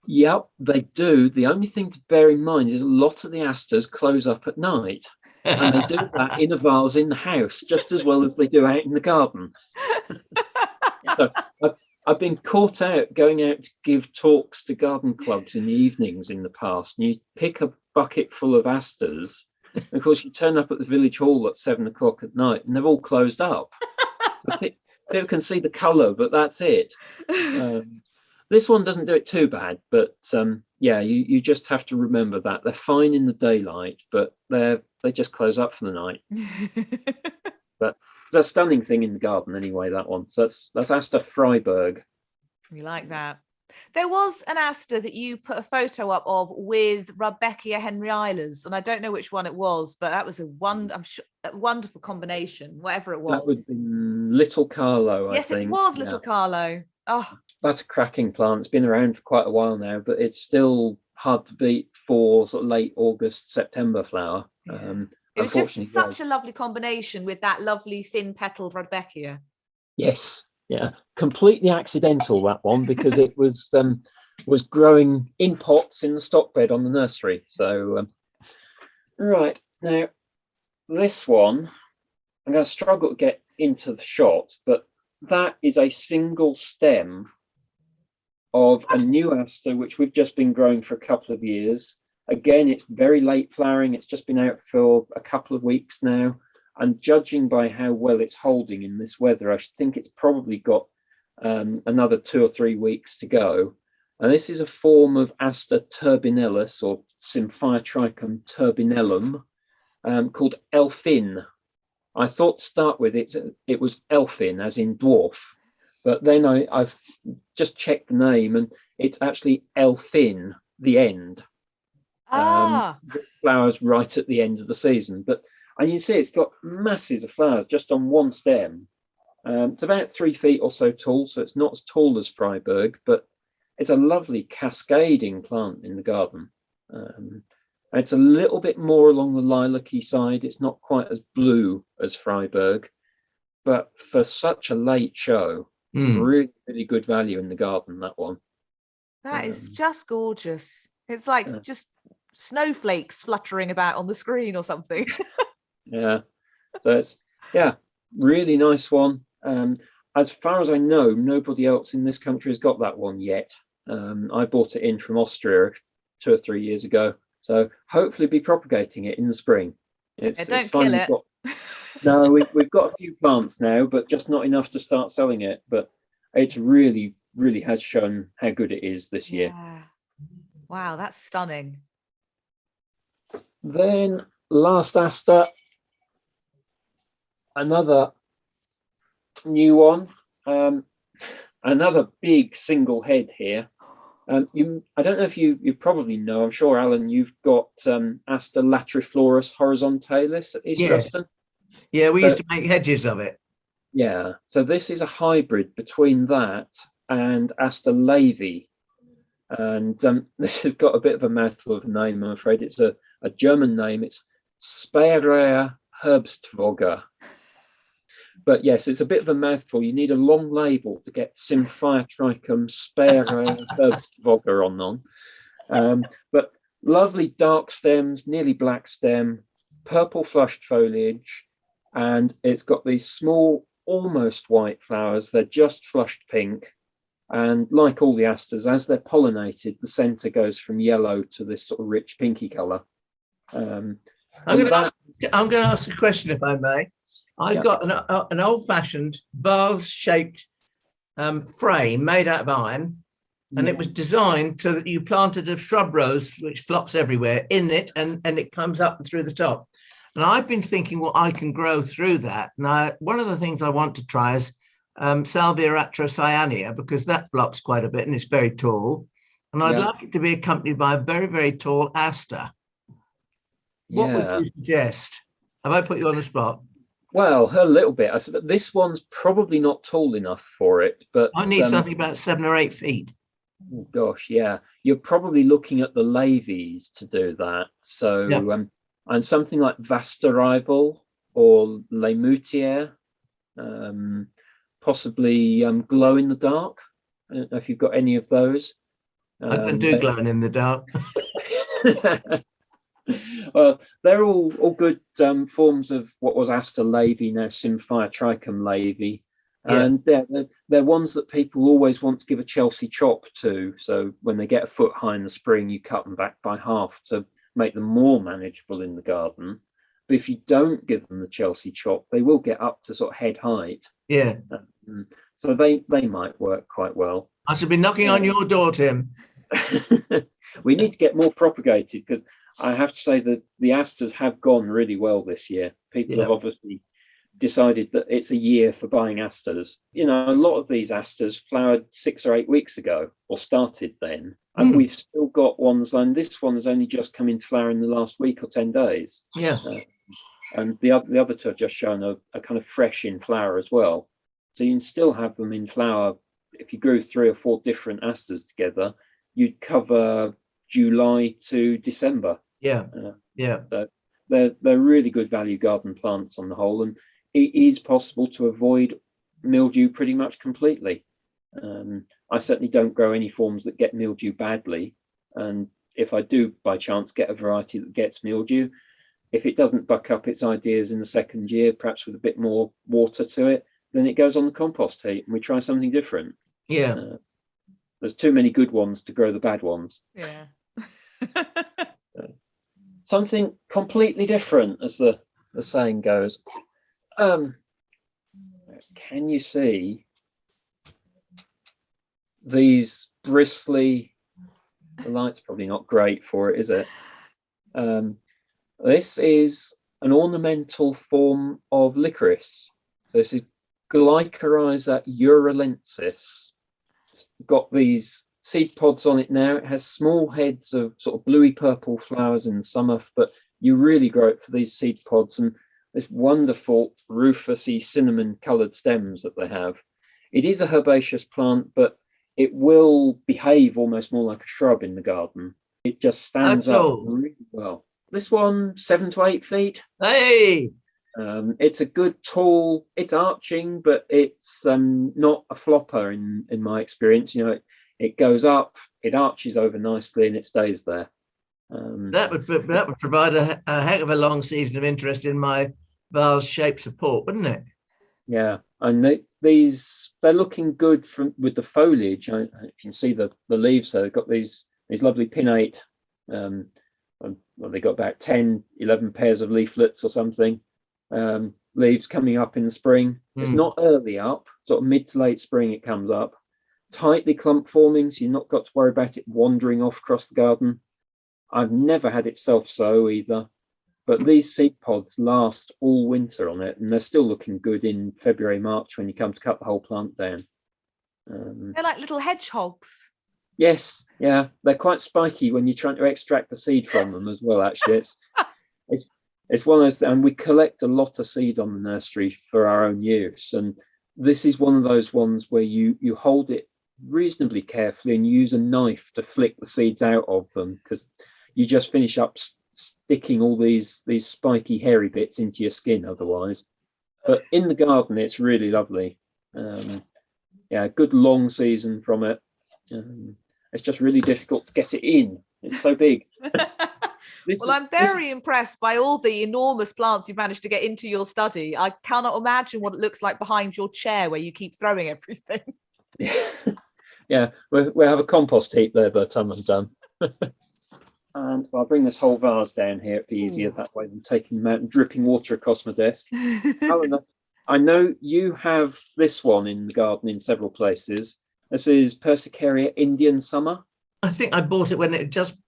Yep, they do. The only thing to bear in mind is a lot of the Asters close up at night. And they do that in a vase in the house just as well as they do out in the garden. So I've been caught out going out to give talks to garden clubs in the evenings in the past, and you pick a bucket full of Asters. Of course, you turn up at the village hall at 7 o'clock at night, and they've all closed up. So people can see the colour, but that's it. This one doesn't do it too bad, but you just have to remember that they're fine in the daylight, but they just close up for the night. But it's a stunning thing in the garden anyway, that one. So that's Aster Freiberg. We like that. There was an Aster that you put a photo up of with Rudbeckia henrialis, and I don't know which one it was, but that was a wonderful combination, whatever it was. That would have been Little Carlo, yes, I think. It was Little Carlo. Oh, that's a cracking plant. It's been around for quite a while now, but it's still hard to beat for sort of late August, September flower. Yeah. It was just such a lovely combination with that lovely thin petaled Rudbeckia. Yes, yeah, completely accidental that one, because it was growing in pots in the stock bed on the nursery. So right now, this one I'm going to struggle to get into the shot, but that is a single stem of a new Aster which we've just been growing for a couple of years. Again, it's very late flowering. It's just been out for a couple of weeks now. And judging by how well it's holding in this weather, I think it's probably got another 2 or 3 weeks to go. And this is a form of Aster turbinellus, or Symphytricum turbinellum, called Elfin. I thought to start with it was Elfin, as in dwarf. But then I've just checked the name, and it's actually Elfin, the end. Flowers right at the end of the season. And you see it's got masses of flowers just on one stem. It's about 3 feet or so tall, so it's not as tall as Freiberg, but it's a lovely cascading plant in the garden. It's a little bit more along the lilac-y side. It's not quite as blue as Freiburg, but for such a late show, really, really good value in the garden, that one. That is just gorgeous. It's like just snowflakes fluttering about on the screen or something. Yeah. So it's, really nice one. As far as I know, nobody else in this country has got that one yet. I bought it in from Austria 2 or 3 years ago. So hopefully be propagating it in the spring. Don't kill it. No, we've got a few plants now, but just not enough to start selling it. But it's really, really has shown how good it is this year. Wow, that's stunning. Then last Aster, another new one, another big single head here. I don't know if you probably know, I'm sure, Alan, you've got Aster latriflorus horizontalis at East Ruston. Yeah, we used to make hedges of it. Yeah, so this is a hybrid between that and Aster laevi. And this has got a bit of a mouthful of a name, I'm afraid. It's a German name. It's Speyerea Herbstvoger. But yes, it's a bit of a mouthful. You need a long label to get Symphytricum Speyerea Herbstvoger on. But lovely dark stems, nearly black stem, purple flushed foliage, and it's got these small, almost white flowers. They're just flushed pink. And like all the asters, as they're pollinated, the centre goes from yellow to this sort of rich pinky colour. I'm going to ask a question, if I may. I've got an old-fashioned vase-shaped frame made out of iron, and it was designed so that you planted a shrub rose, which flops everywhere, in it, and it comes up and through the top. And I've been thinking what I can grow through that. Now, one of the things I want to try is Salvia atrocyanea, because that flops quite a bit and it's very tall. And I'd like it to be accompanied by a very, very tall aster. What would you suggest? Have I put you on the spot? Well, a little bit. I said this one's probably not tall enough for it, but I need something about 7 or 8 feet. Oh gosh, yeah. You're probably looking at the laevis to do that. So, and something like Vasterival or Lemutier, possibly glow in the dark. I don't know if you've got any of those. I can do glowing in the dark. Well, they're all good forms of what was Aster laevi, now Symphytricum laevi. And they're ones that people always want to give a Chelsea chop to. So when they get a foot high in the spring, you cut them back by half to make them more manageable in the garden. But if you don't give them the Chelsea chop, they will get up to sort of head height. Yeah. So they might work quite well. I should be knocking on your door, Tim. We need to get more propagated, because I have to say that the asters have gone really well this year. People have obviously decided that it's a year for buying asters. You know, a lot of these asters flowered 6 or 8 weeks ago, or started then, and we've still got ones, and this one has only just come into flower in the last week or 10 days. And the other two have just shown a kind of fresh in flower as well. So you can still have them in flower. If you grew 3 or 4 different asters together, you'd cover July to December. So they're really good value garden plants on the whole, and it is possible to avoid mildew pretty much completely. I certainly don't grow any forms that get mildew badly, and if I do by chance get a variety that gets mildew, if it doesn't buck up its ideas in the second year, perhaps with a bit more water to it, then it goes on the compost heap and we try something different. There's too many good ones to grow the bad ones. Something completely different, as the saying goes. Can you see these bristly? The light's probably not great for it, is it? This is an ornamental form of licorice. So this is Glycyrrhiza uralensis. It's got these seed pods on it now. It has small heads of sort of bluey purple flowers in the summer, but you really grow it for these seed pods and this wonderful rufusy cinnamon coloured stems that they have. It is a herbaceous plant, but it will behave almost more like a shrub in the garden. It just stands How up tall? really well. This one, 7 to 8 feet. Hey, It's a good tall, it's arching, but it's not a flopper in my experience. You know, it goes up, it arches over nicely, and it stays there. that would provide a heck of a long season of interest in my vase shape support, wouldn't it? Yeah, and they're looking good with the foliage. You can see the leaves there. They've got these lovely pinnate. Well, they got about 10, 11 pairs of leaflets or something. Leaves coming up in the spring. It's not early up, sort of mid to late spring it comes up. Tightly clump forming, so you've not got to worry about it wandering off across the garden. I've never had it self-sow either, but these seed pods last all winter on it, and they're still looking good in February, March when you come to cut the whole plant down. They're like little hedgehogs. Yes, yeah, they're quite spiky when you're trying to extract the seed from them as well. Actually, it's one of those, and we collect a lot of seed on the nursery for our own use, and this is one of those ones where you hold it reasonably carefully and use a knife to flick the seeds out of them, because you just finish up sticking all these spiky hairy bits into your skin otherwise. But in the garden it's really lovely. Yeah, good long season from it. It's just really difficult to get it in, it's so big. Well, I'm very impressed by all the enormous plants you've managed to get into your study. I cannot imagine what it looks like behind your chair where you keep throwing everything. Yeah, we'll have a compost heap there by the time I'm done. And I'll bring this whole vase down here. It'd be easier that way than taking them out and dripping water across my desk. Alan, I know you have this one in the garden in several places. This is Persicaria Indian Summer. I think I bought it when it had just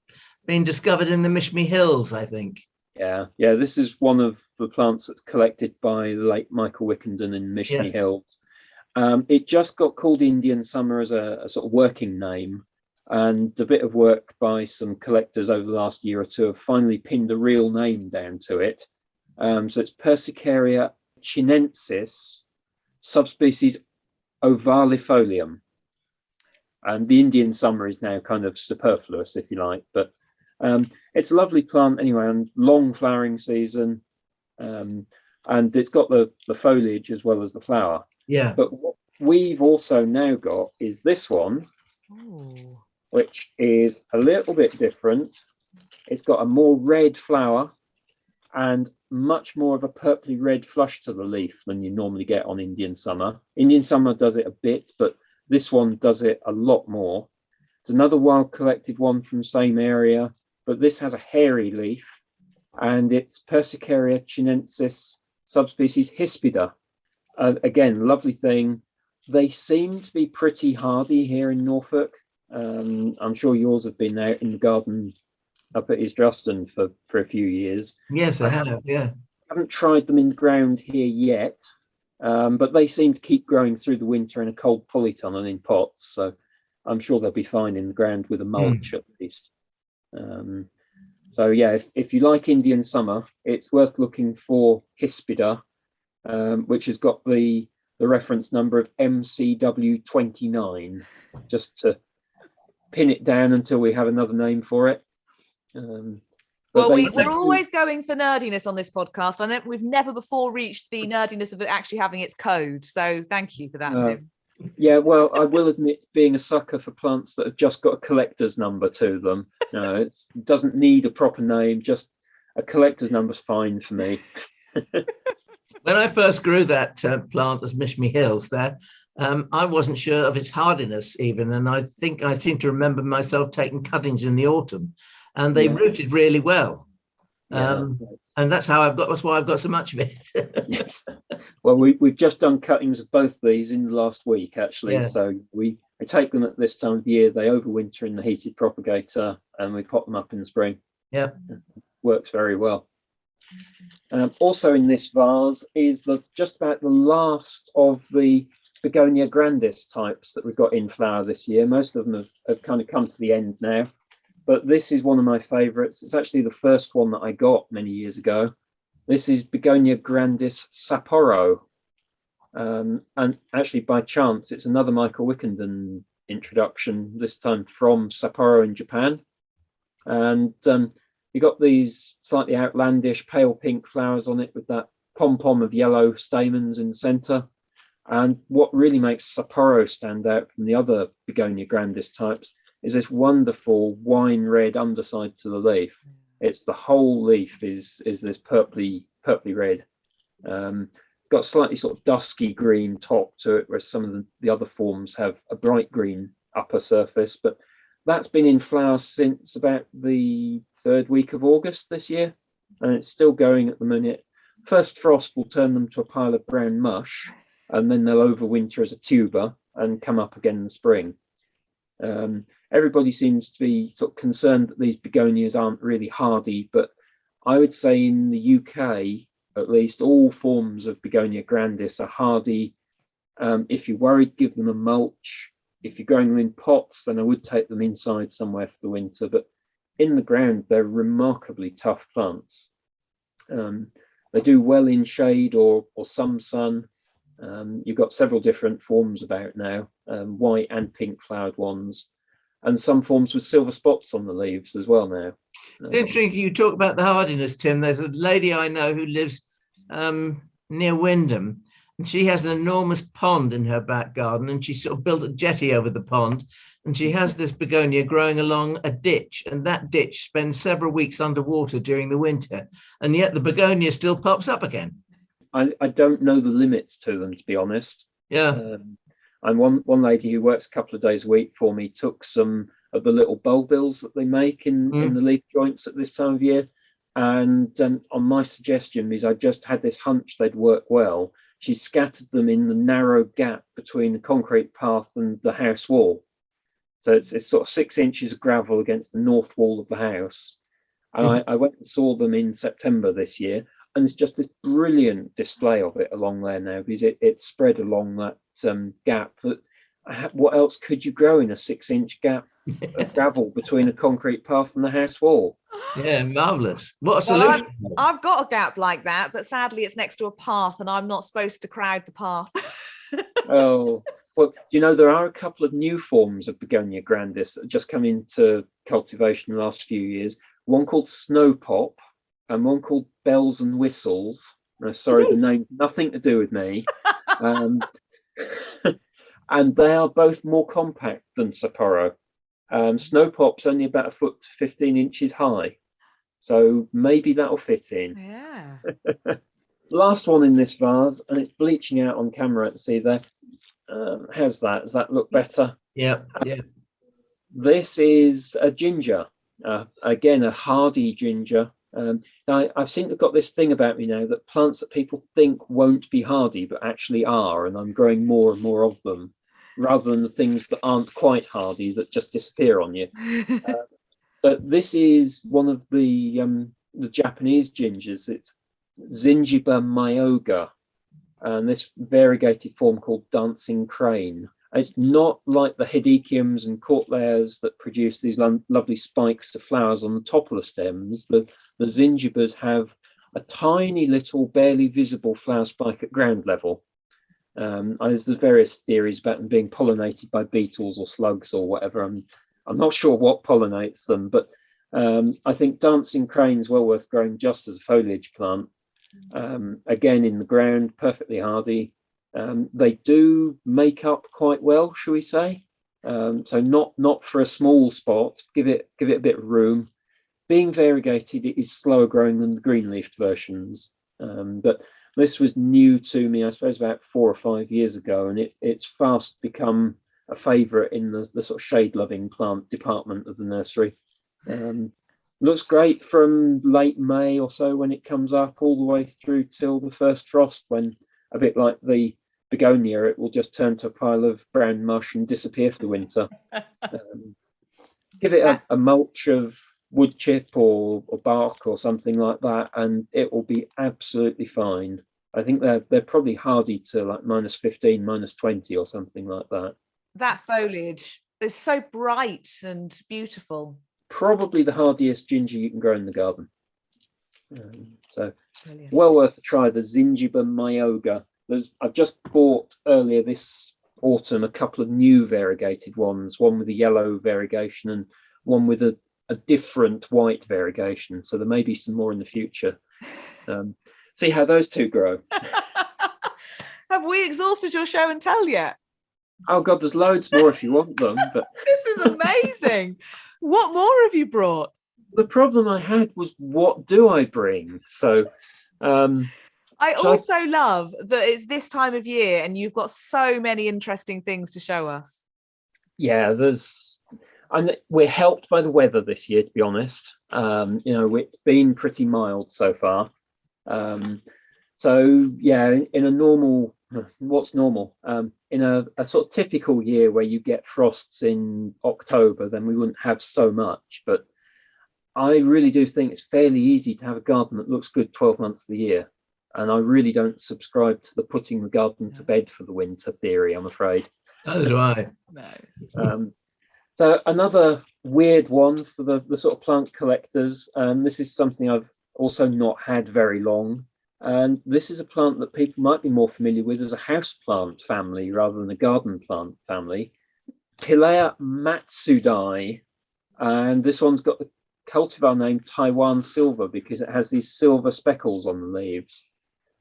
been discovered in the Mishmi Hills, I think. Yeah, this is one of the plants that's collected by the late Michael Wickenden in Mishmi Hills. It just got called Indian Summer as a sort of working name, and a bit of work by some collectors over the last year or two have finally pinned a real name down to it. So it's Persicaria sinensis, subspecies ovalifolium. And the Indian Summer is now kind of superfluous, if you like, but it's a lovely plant anyway, and long flowering season, and it's got the foliage as well as the flower. Yeah. But what we've also now got is this one, which is a little bit different. It's got a more red flower and much more of a purpley red flush to the leaf than you normally get on Indian Summer. Indian Summer does it a bit, but this one does it a lot more. It's another wild collected one from same area, but this has a hairy leaf, and it's Persicaria chinensis, subspecies hispida. Again, lovely thing. They seem to be pretty hardy here in Norfolk. I'm sure yours have been out in the garden up at East Ruston for a few years. Yes, I have. Yeah. I haven't tried them in the ground here yet, but they seem to keep growing through the winter in a cold polytunnel and in pots. So I'm sure they'll be fine in the ground with a mulch at least. So yeah, if you like Indian Summer, it's worth looking for Hispida, which has got the reference number of MCW29, just to pin it down until we have another name for it. Well, we're always going for nerdiness on this podcast. I know we've never before reached the nerdiness of it actually having its code. So thank you for that, Tim. Yeah, well, I will admit being a sucker for plants that have just got a collector's number to them. No, it doesn't need a proper name, just a collector's number's fine for me. When I first grew that plant as Mishmi Hills there, I wasn't sure of its hardiness even, and I think I seem to remember myself taking cuttings in the autumn, and they rooted really well. And that's why I've got so much of it. Yes. Well, we've just done cuttings of both these in the last week, actually. Yeah. So we take them at this time of year. They overwinter in the heated propagator, and we pop them up in the spring. Yeah, works very well. Also in this vase is just about the last of the Begonia grandis types that we've got in flower this year. Most of them have kind of come to the end now, but this is one of my favorites. It's actually the first one that I got many years ago. This is Begonia grandis Sapporo, and actually by chance it's another Michael Wickenden introduction, this time from Sapporo in Japan. And you got these slightly outlandish pale pink flowers on it with that pom-pom of yellow stamens in the centre. And what really makes Sapporo stand out from the other Begonia grandis types is this wonderful wine red underside to the leaf. It's the whole leaf is this purpley red. Got slightly sort of dusky green top to it, whereas some of the other forms have a bright green upper surface. But that's been in flower since about the 3rd week of August this year, and it's still going at the minute. First frost will turn them to a pile of brown mush, and then they'll overwinter as a tuber and come up again in the spring. Everybody seems to be sort of concerned that these begonias aren't really hardy, but I would say in the UK, at least, all forms of Begonia grandis are hardy. If you're worried, give them a mulch. If you're growing them in pots, then I would take them inside somewhere for the winter. But in the ground, they're remarkably tough plants. They do well in shade or some sun. You've got several different forms about now, white and pink flowered ones, and some forms with silver spots on the leaves as well now. Interesting you talk about the hardiness, Tim. There's a lady I know who lives near Wyndham, and she has an enormous pond in her back garden, and she sort of built a jetty over the pond, and she has this begonia growing along a ditch, and that ditch spends several weeks underwater during the winter, and yet the begonia still pops up again. I don't know the limits to them, to be honest. Yeah. And one lady who works a couple of days a week for me took some of the little bulbils that they make in the leaf joints at this time of year. And on my suggestion, because I just had this hunch they'd work well, she scattered them in the narrow gap between the concrete path and the house wall. So it's sort of 6 inches of gravel against the north wall of the house. And I went and saw them in September this year. And it's just this brilliant display of it along there now, because it's spread along that gap. But what else could you grow in a 6-inch gap of gravel between a concrete path and the house wall? Yeah, marvellous. What a solution. Well, I've got a gap like that, but sadly it's next to a path and I'm not supposed to crowd the path. Oh, well, there are a couple of new forms of Begonia grandis that just come into cultivation in the last few years. One called Snow Pop, and one called Bells and Whistles. No, sorry, the name, nothing to do with me. And they are both more compact than Sapporo. Snow Pop's only about 1 foot to 15 inches high. So maybe that'll fit in. Yeah. Last one in this vase, and it's bleaching out on camera to see there. How's that? Does that look better? Yeah. This is a ginger. Again, a hardy ginger. I've seen they've got this thing about me now that plants that people think won't be hardy but actually are, and I'm growing more and more of them, rather than the things that aren't quite hardy that just disappear on you. But this is one of the Japanese gingers. It's Zingiber myoga, and this variegated form called Dancing Crane. It's not like the hedychiums and courtlayas that produce these lovely spikes of flowers on the top of the stems. The zingibers have a tiny little barely visible flower spike at ground level. There's various theories about them being pollinated by beetles or slugs or whatever. I'm not sure what pollinates them, but I think Dancing Crane is well worth growing just as a foliage plant. Again, in the ground, perfectly hardy. They do make up quite well, shall we say? So not for a small spot. Give it a bit of room. Being variegated, it is slower growing than the green leafed versions. But this was new to me, I suppose, about 4 or 5 years ago, and it's fast become a favourite in the sort of shade loving plant department of the nursery. Looks great from late May or so when it comes up, all the way through till the first frost, when, a bit like the begonia, it will just turn to a pile of brown mush and disappear for the winter. Give it a mulch of wood chip or bark or something like that, and it will be absolutely fine. I think they're probably hardy to like -15, -20 or something like that. That foliage is so bright and beautiful. Probably the hardiest ginger you can grow in the garden. So Brilliant. well worth a try, the Zingiber myoga. I've just bought earlier this autumn a couple of new variegated ones, one with a yellow variegation and one with a a different white variegation. So there may be some more in the future. See how those two grow. Have we exhausted your show and tell yet? Oh God, there's loads more if you want them. But This is amazing. What more have you brought? the problem I had was, what do I bring? So I also love that it's this time of year and you've got so many interesting things to show us. Yeah, and we're helped by the weather this year, to be honest. It's been pretty mild so far. So yeah, in a normal, what's normal? In a sort of typical year where you get frosts in October, then we wouldn't have so much. But I really do think it's fairly easy to have a garden that looks good 12 months of the year. And I really don't subscribe to the putting the garden to bed for the winter theory, I'm afraid. Neither do I. No. So another weird one for the sort of plant collectors. This is something I've also not had very long. And this is a plant that people might be more familiar with as a house plant family rather than a garden plant family. Pilea matsudai. And this one's got the cultivar name Taiwan Silver because it has these silver speckles on the leaves.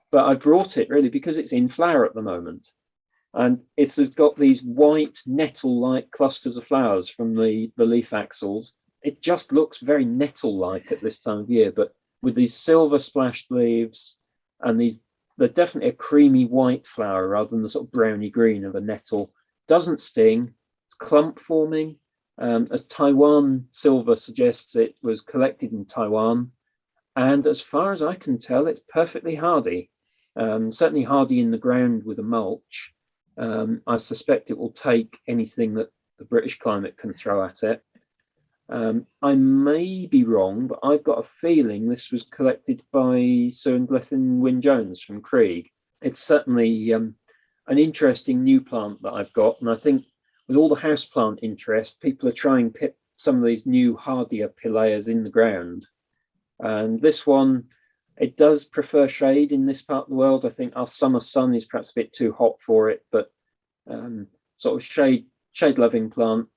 But I brought it really because it's in flower at the moment. And it's got these white nettle-like clusters of flowers from the leaf axils. It just looks very nettle-like at this time of year, but with these silver splashed leaves and they're definitely a creamy white flower rather than the sort of browny green of a nettle. Doesn't sting, it's clump forming. As Taiwan Silver suggests, it was collected in Taiwan. And as far as I can tell, it's perfectly hardy. Certainly hardy in the ground with a mulch. I suspect it will take anything that the British climate can throw at it. I may be wrong, but I've got a feeling this was collected by Sir Nglethin Wyn-Jones from Krieg. It's certainly an interesting new plant that I've got, and I think with all the houseplant interest, people are trying to put some of these new hardier pileas in the ground. And this one, it does prefer shade in this part of the world. I think our summer sun is perhaps a bit too hot for it, but sort of shade-loving plant.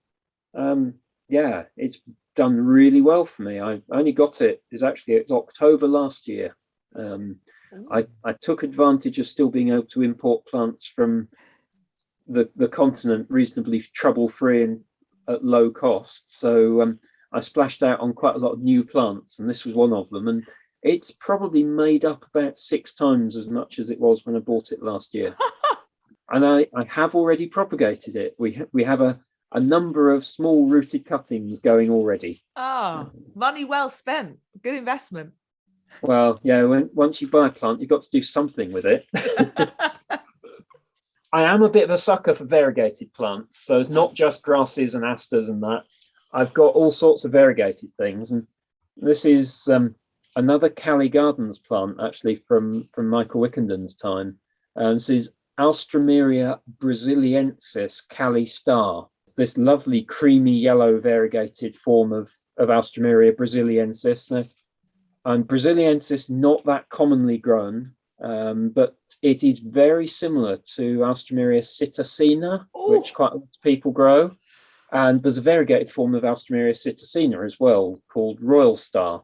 Yeah, it's done really well for me. I only got it's October last year. I took advantage of still being able to import plants from the continent reasonably trouble-free and at low cost. So I splashed out on quite a lot of new plants, and this was one of them. And it's probably made up about 6 times as much as it was when I bought it last year. And I have already propagated it. We have a number of small rooted cuttings going already. Money well spent. Good investment. Well, yeah, once you buy a plant, you've got to do something with it. I am a bit of a sucker for variegated plants. So it's not just grasses and asters and that. I've got all sorts of variegated things. And this is another Cali Gardens plant, actually, from Michael Wickenden's time. This is Alstroemeria brasiliensis Cali Star. This lovely creamy yellow variegated form of Alstroemeria brasiliensis. Now, brasiliensis not that commonly grown, but it is very similar to Alstroemeria citacina, which quite a lot of people grow. And there's a variegated form of Alstroemeria citacina as well, called Royal Star.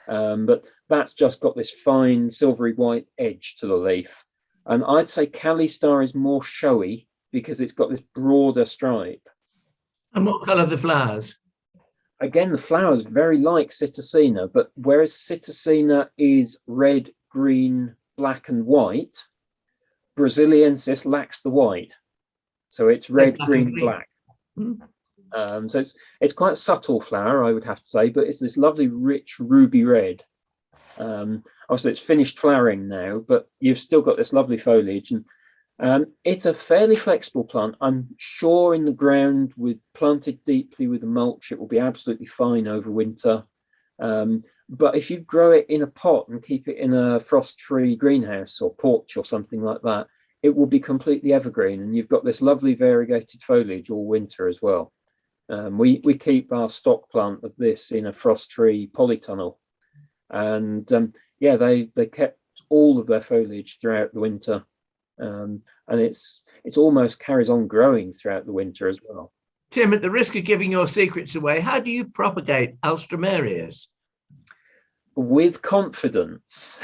But that's just got this fine silvery white edge to the leaf. And I'd say Cali Star is more showy because it's got this broader stripe. And what colour are the flowers? Again, the flowers very like citacina, but whereas citacina is red, green, black and white, brasiliensis lacks the white. So it's red, green, black. So it's quite a subtle flower, I would have to say, but it's this lovely, rich ruby red. Obviously, it's finished flowering now, but you've still got this lovely foliage. And it's a fairly flexible plant. I'm sure in the ground, planted deeply with a mulch, it will be absolutely fine over winter. But if you grow it in a pot and keep it in a frost-free greenhouse or porch or something like that, it will be completely evergreen. And you've got this lovely variegated foliage all winter as well. We keep our stock plant of this in a frost-free polytunnel. And yeah, they kept all of their foliage throughout the winter. And it's almost carries on growing throughout the winter as well. Tim, at the risk of giving your secrets away, how do you propagate alströmerias? With confidence.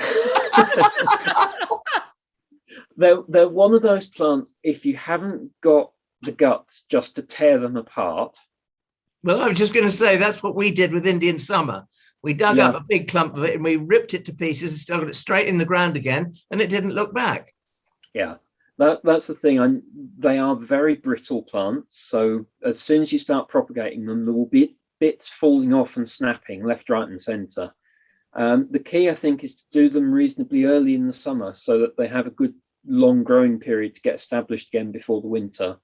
They're one of those plants, if you haven't got the guts just to tear them apart. Well, I was just going to say that's what we did with Indian summer. We dug up a big clump of it and we ripped it to pieces and stuck it straight in the ground again, and it didn't look back. Yeah, that's the thing. They are very brittle plants, so as soon as you start propagating them, there will be bits falling off and snapping left, right, and centre. The key, I think, is to do them reasonably early in the summer so that they have a good long growing period to get established again before the winter.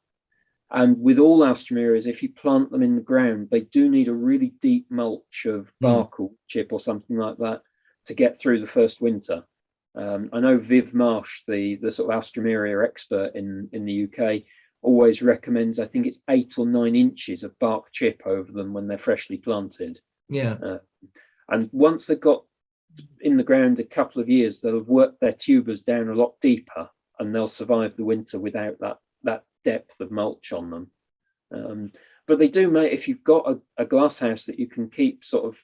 And with all alströmerias, if you plant them in the ground, they do need a really deep mulch of bark or chip or something like that to get through the first winter. I know Viv Marsh, the sort of alströmeria expert in the UK, always recommends, I think it's 8 or 9 inches of bark chip over them when they're freshly planted. Yeah. And once they've got in the ground a couple of years, they'll have worked their tubers down a lot deeper and they'll survive the winter without that depth of mulch on them. But they do make, if you've got a glass house that you can keep sort of,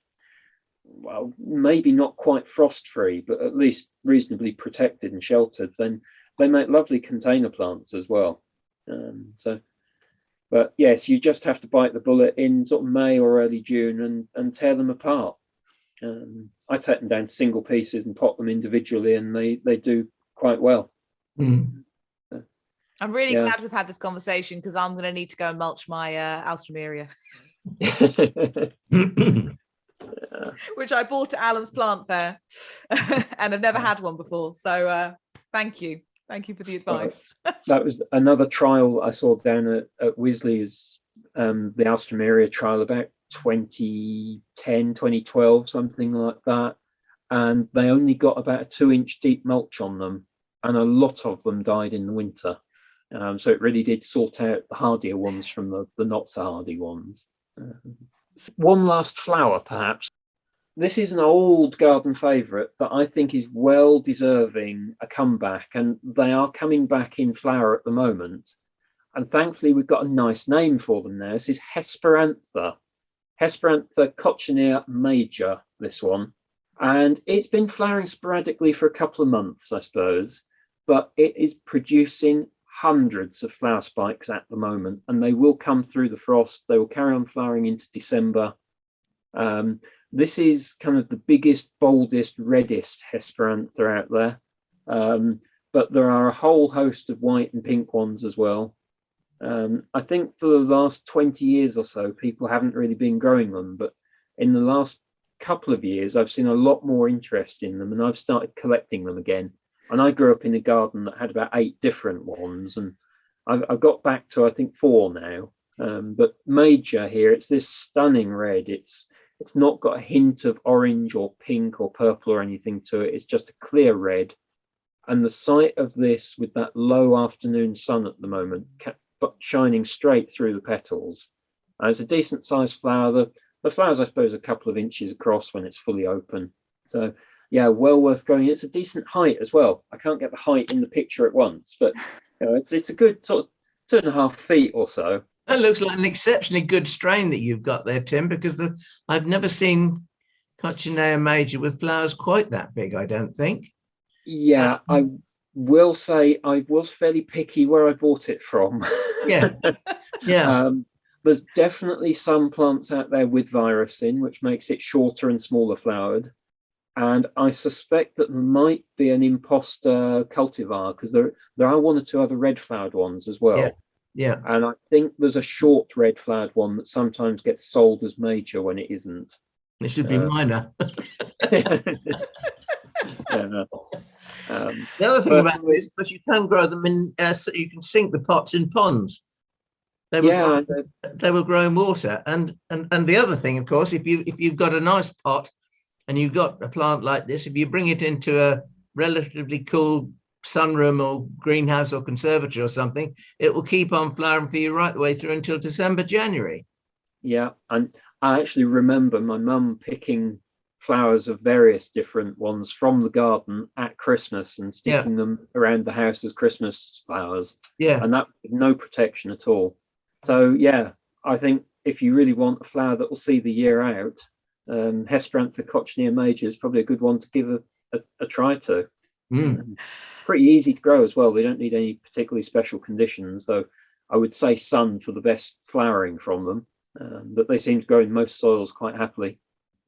well, maybe not quite frost free, but at least reasonably protected and sheltered, then they make lovely container plants as well. But yes, you just have to bite the bullet in sort of May or early June and tear them apart. I take them down to single pieces and pot them individually, and they do quite well. I'm really glad we've had this conversation, because I'm going to need to go and mulch my alströmeria. Which I bought at Alan's plant fair and I've never had one before. So thank you for the advice. That was another trial I saw down at Wisley's, the alströmeria trial about 2010, 2012, something like that. And they only got about a 2-inch deep mulch on them, and a lot of them died in the winter. So it really did sort out the hardier ones from the not so hardy ones. One last flower, perhaps. This is an old garden favourite that I think is well deserving a comeback, and they are coming back in flower at the moment. And thankfully, we've got a nice name for them now. This is Hesperantha. Hesperantha cochineal major, this one. And it's been flowering sporadically for a couple of months, I suppose, but it is producing hundreds of flower spikes at the moment, and they will come through the frost. They will carry on flowering into December. This is kind of the biggest, boldest, reddest Hesperantha out there. But there are a whole host of white and pink ones as well. I think for the last 20 years or so, people haven't really been growing them, but in the last couple of years, I've seen a lot more interest in them, and I've started collecting them again. And I grew up in a garden that had about 8 different ones, and I've got back to, I think, 4 now. But major here, it's this stunning red. It's not got a hint of orange or pink or purple or anything to it. It's just a clear red. And the sight of this with that low afternoon sun at the moment, but shining straight through the petals. It's a decent sized flower. The flower's, I suppose, a couple of inches across when it's fully open. So yeah, well worth growing. It's a decent height as well. I can't get the height in the picture at once, but it's a good sort of 2.5 feet or so. That looks like an exceptionally good strain that you've got there, Tim, because I've never seen Cochineal major with flowers quite that big, I don't think. Yeah, I will say I was fairly picky where I bought it from. Yeah. There's definitely some plants out there with virus in, which makes it shorter and smaller flowered. And I suspect that there might be an imposter cultivar, because there are 1 or 2 other red flowered ones as well. Yeah. And I think there's a short red flowered one that sometimes gets sold as major when it isn't. It should be minor. The other thing about this, because you can grow them in, so you can sink the pots in ponds. They will grow in water. And the other thing, of course, if you've got a nice pot and you've got a plant like this, if you bring it into a relatively cool sunroom or greenhouse or conservatory or something, it will keep on flowering for you right the way through until December, January. Yeah, and I actually remember my mum picking flowers of various different ones from the garden at Christmas and sticking them around the house as Christmas flowers. Yeah, and that no protection at all. So yeah, I think if you really want a flower that will see the year out, Hesperantha cochineal major is probably a good one to give a try to. Pretty easy to grow as well. They don't need any particularly special conditions, though I would say sun for the best flowering from them. But they seem to grow in most soils quite happily.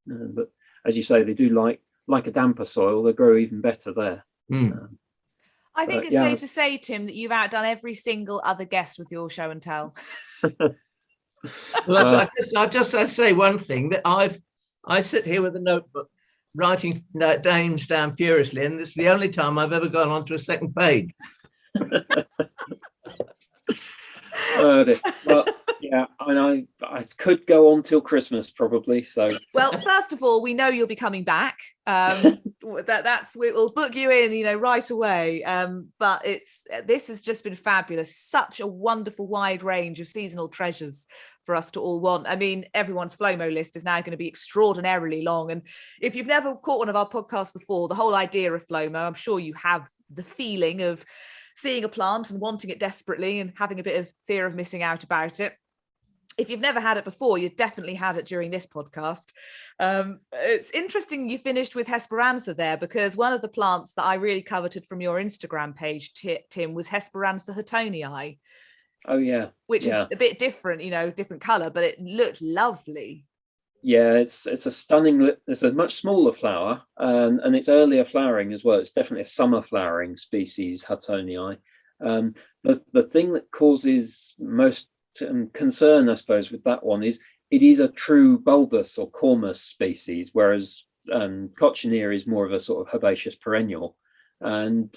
But as you say, they do like a damper soil. They grow even better there. I think it's safe to say, Tim, that you've outdone every single other guest with your show and tell. Well, I just say one thing, that I sit here with a notebook writing names down furiously, and it's the only time I've ever gone on to a second page. Well, yeah, and I could go on till Christmas probably. So, well, first of all, we know you'll be coming back. We'll book you in, right away. But this has just been fabulous. Such a wonderful wide range of seasonal treasures for us to all want. I mean, everyone's FLOMO list is now going to be extraordinarily long. And if you've never caught one of our podcasts before, the whole idea of FLOMO, I'm sure you have the feeling of seeing a plant and wanting it desperately and having a bit of fear of missing out about it. If you've never had it before, you've definitely had it during this podcast. It's interesting you finished with Hesperantha there, because one of the plants that I really coveted from your Instagram page, Tim, was Hesperantha Huttonii. Oh, yeah. Which is a bit different, different colour, but it looked lovely. Yeah, it's a much smaller flower, and it's earlier flowering as well. It's definitely a summer flowering species, Huttonii. The thing that causes most concern, I suppose, with that one is it is a true bulbous or cormous species, whereas cochineal is more of a sort of herbaceous perennial. And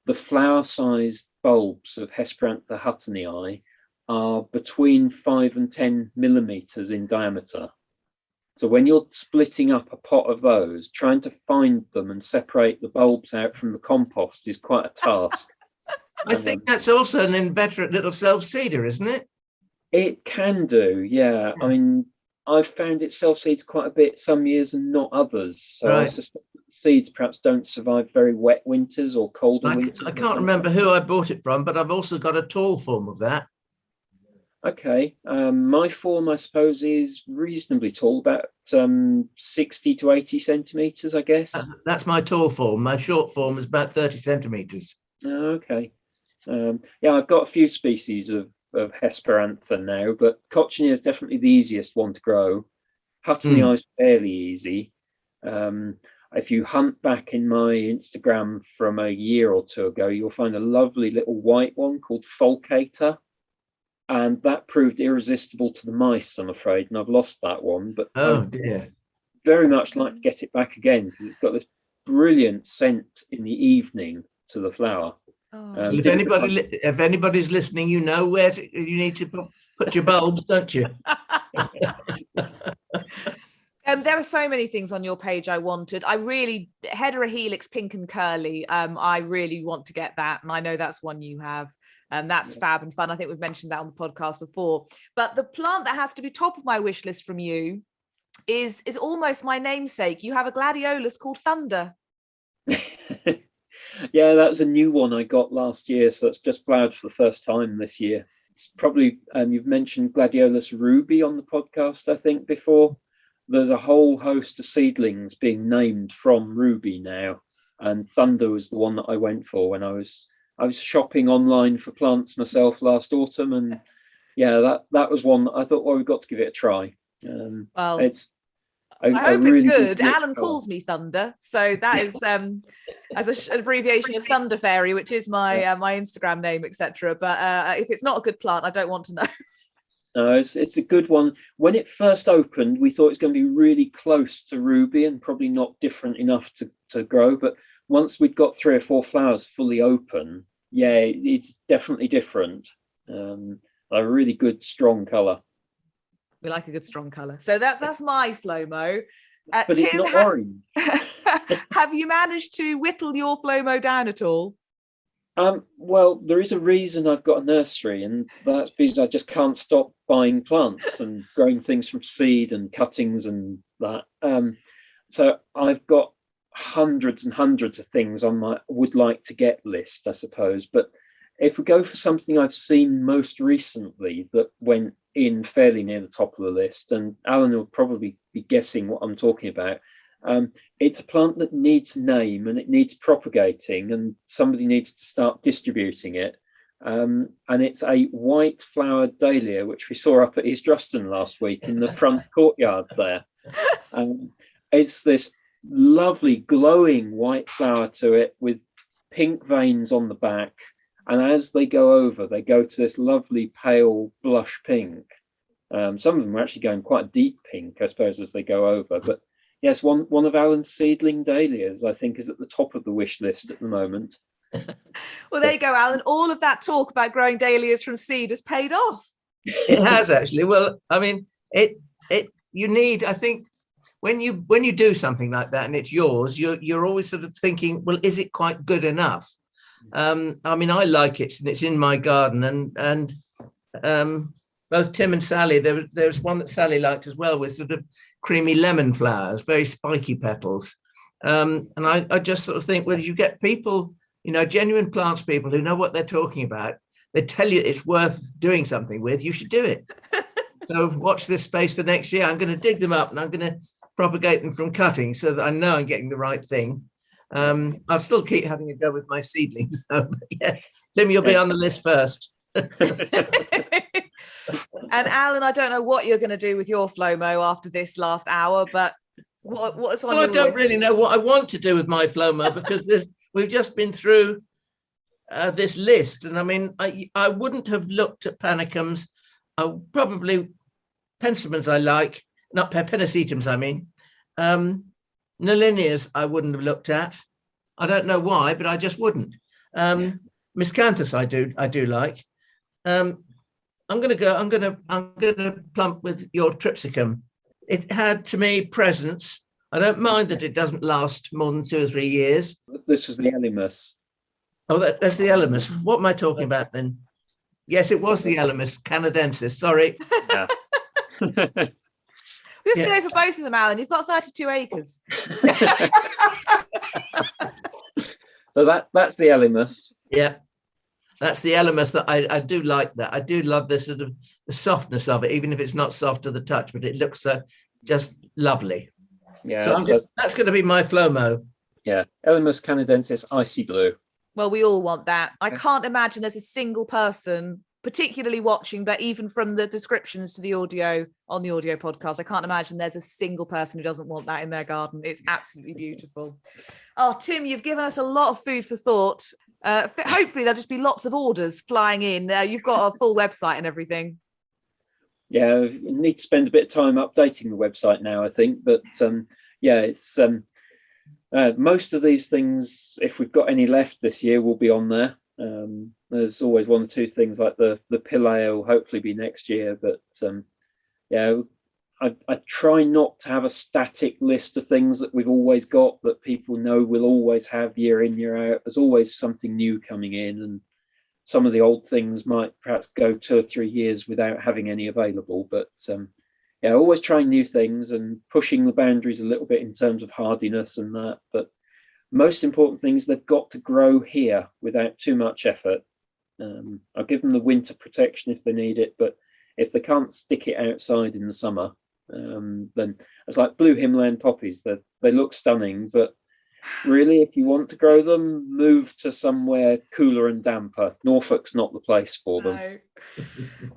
the flower size bulbs of Hesperantha Huttonii are between 5 and 10 millimeters in diameter. So when you're splitting up a pot of those, trying to find them and separate the bulbs out from the compost is quite a task. I think that's also an inveterate little self-seeder, isn't it? It can do, yeah. I mean, I've found it self-seeds quite a bit some years and not others. So right. I suspect seeds perhaps don't survive very wet winters or colder winters. I can't remember who I bought it from, but I've also got a tall form of that. Okay, my form, I suppose, is reasonably tall, about 60 to 80 centimeters, I guess. That's my tall form. My short form is about 30 centimeters. Okay. Yeah, I've got a few species of Hesperantha now, but cochineal is definitely the easiest one to grow. Huttonii is fairly easy. If you hunt back in my Instagram from a year or two ago, you'll find a lovely little white one called Folcator. And that proved irresistible to the mice, I'm afraid, and I've lost that one. But dear, very much like to get it back again, because it's got this brilliant scent in the evening to the flower. If anybody's listening, you know where you need to put your bulbs, don't you? There are so many things on your page I wanted. Hedera helix pink and curly. I really want to get that, and I know that's one you have. And that's fab and fun. I think we've mentioned that on the podcast before. But the plant that has to be top of my wish list from you is almost my namesake. You have a gladiolus called Thunder. Yeah, that was a new one I got last year. So it's just flowered for the first time this year. It's probably, you've mentioned gladiolus ruby on the podcast, I think, before. There's a whole host of seedlings being named from ruby now. And Thunder was the one that I went for when I was shopping online for plants myself last autumn, and yeah, that was one that I thought, well, we've got to give it a try. Well, I hope really it's good. Alan calls me Thunder, so that is as an abbreviation of Thunder Fairy, which is my my Instagram name, etc. But if it's not a good plant, I don't want to know. No, it's a good one. When it first opened, we thought it was going to be really close to ruby and probably not different enough to grow, but once we'd got 3 or 4 flowers fully open, yeah, it's definitely different. A really good, strong colour. We like a good, strong colour. So that's my FLOMO. But Tim, it's not orange. Have you managed to whittle your FLOMO down at all? Well, there is a reason I've got a nursery, and that's because I just can't stop buying plants and growing things from seed and cuttings and that. So I've got hundreds and hundreds of things on my would like to get list, I suppose, but if we go for something I've seen most recently that went in fairly near the top of the list, and Alan will probably be guessing what I'm talking about. It's a plant that needs name and it needs propagating, and somebody needs to start distributing it. And it's a white flowered dahlia, which we saw up at East Ruston last week in the front courtyard there. It's this lovely glowing white flower to it with pink veins on the back. And as they go over, they go to this lovely pale blush pink. Some of them are actually going quite deep pink, I suppose, as they go over. But yes, one of Alan's seedling dahlias, I think, is at the top of the wish list at the moment. Well, there you go, Alan. All of that talk about growing dahlias from seed has paid off. It has actually. Well, I mean, you need, I think, when you do something like that and it's yours, you're always sort of thinking, well, is it quite good enough? I mean, I like it and it's in my garden, and both Tim and Sally, there was one that Sally liked as well, with sort of creamy lemon flowers, very spiky petals. And I just sort of think, well, you get people, genuine plants people who know what they're talking about. They tell you it's worth doing something with, you should do it. So watch this space for next year. I'm going to dig them up and I'm going to propagate them from cuttings so that I know I'm getting the right thing. I'll still keep having a go with my seedlings, though. Yeah. Tim, you'll be on the list first. And Alan, I don't know what you're going to do with your Flomo after this last hour, but what's on your list? I don't really know what I want to do with my Flomo, because we've just been through this list, and I mean, I wouldn't have looked at Panicums. Probably Pensimons I like, not Pennisetums, I mean. Molinias I wouldn't have looked at. I don't know why, but I just wouldn't. Miscanthus I do like. I'm gonna plump with your Tripsicum. It had, to me, presence. I don't mind that it doesn't last more than 2 or 3 years. This was the Elymus. Oh, that's the Elymus. What am I talking about then? Yes, it was the Elymus canadensis. Sorry. Yeah. We're just going for both of them, Alan. You've got 32 acres. So that's the Elymus. Yeah, that's the Elymus. That I do like that. I do love the sort of the softness of it, even if it's not soft to the touch, but it looks just lovely. Yeah, so that's going to be my Flomo. Yeah, Elymus canadensis, icy blue. Well, we all want that. I can't imagine there's a single person, particularly watching, but even from the descriptions to the audio on the audio podcast, I can't imagine there's a single person who doesn't want that in their garden. It's absolutely beautiful. Oh, Tim, you've given us a lot of food for thought. Hopefully there'll just be lots of orders flying in. You've got a full website and everything. Yeah, you need to spend a bit of time updating the website now, I think. But yeah, it's most of these things, if we've got any left this year, will be on there. There's always 1 or 2 things like the Pilea will hopefully be next year. But yeah, I try not to have a static list of things that we've always got, that people know we'll always have year in, year out. There's always something new coming in, and some of the old things might perhaps go 2 or 3 years without having any available. But yeah, always trying new things and pushing the boundaries a little bit in terms of hardiness and that. But most important things, they've got to grow here without too much effort. I'll give them the winter protection if they need it, but if they can't stick it outside in the summer, then it's like blue Himalayan poppies. They look stunning, but really, if you want to grow them, move to somewhere cooler and damper. Norfolk's not the place for them. No.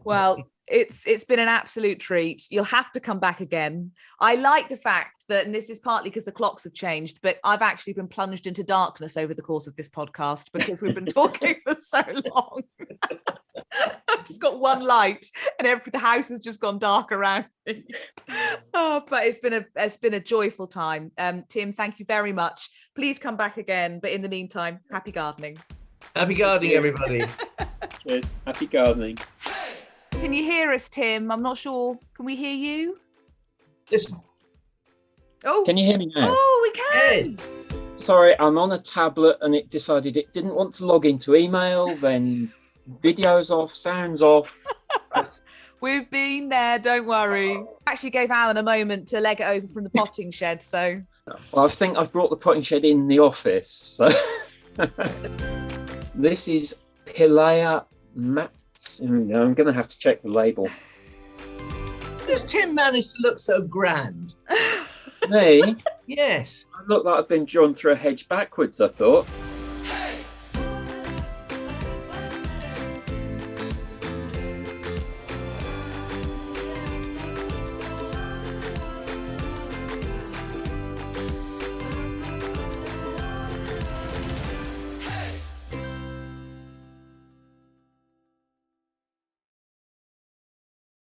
Well, it's been an absolute treat. You'll have to come back again. I like the fact that, and this is partly because the clocks have changed, but I've actually been plunged into darkness over the course of this podcast because we've been talking for so long. I've just got one light and the house has just gone dark around me. Oh, but it's been a joyful time. Tim, thank you very much. Please come back again. But in the meantime, happy gardening. Happy gardening, everybody. Cheers. Happy gardening. Can you hear us, Tim? I'm not sure. Can we hear you? Listen. Oh, Can you hear me now? Oh, we can. Sorry, I'm on a tablet and it decided it didn't want to log into email, then video's off, sound's off. We've been there, don't worry. Actually gave Alan a moment to leg it over from the potting shed, so. Well, I think I've brought the potting shed in the office. So. This is Pilea mats. I'm going to have to check the label. Does Tim manage to look so grand? Me? Yes. I look like I've been drawn through a hedge backwards, I thought.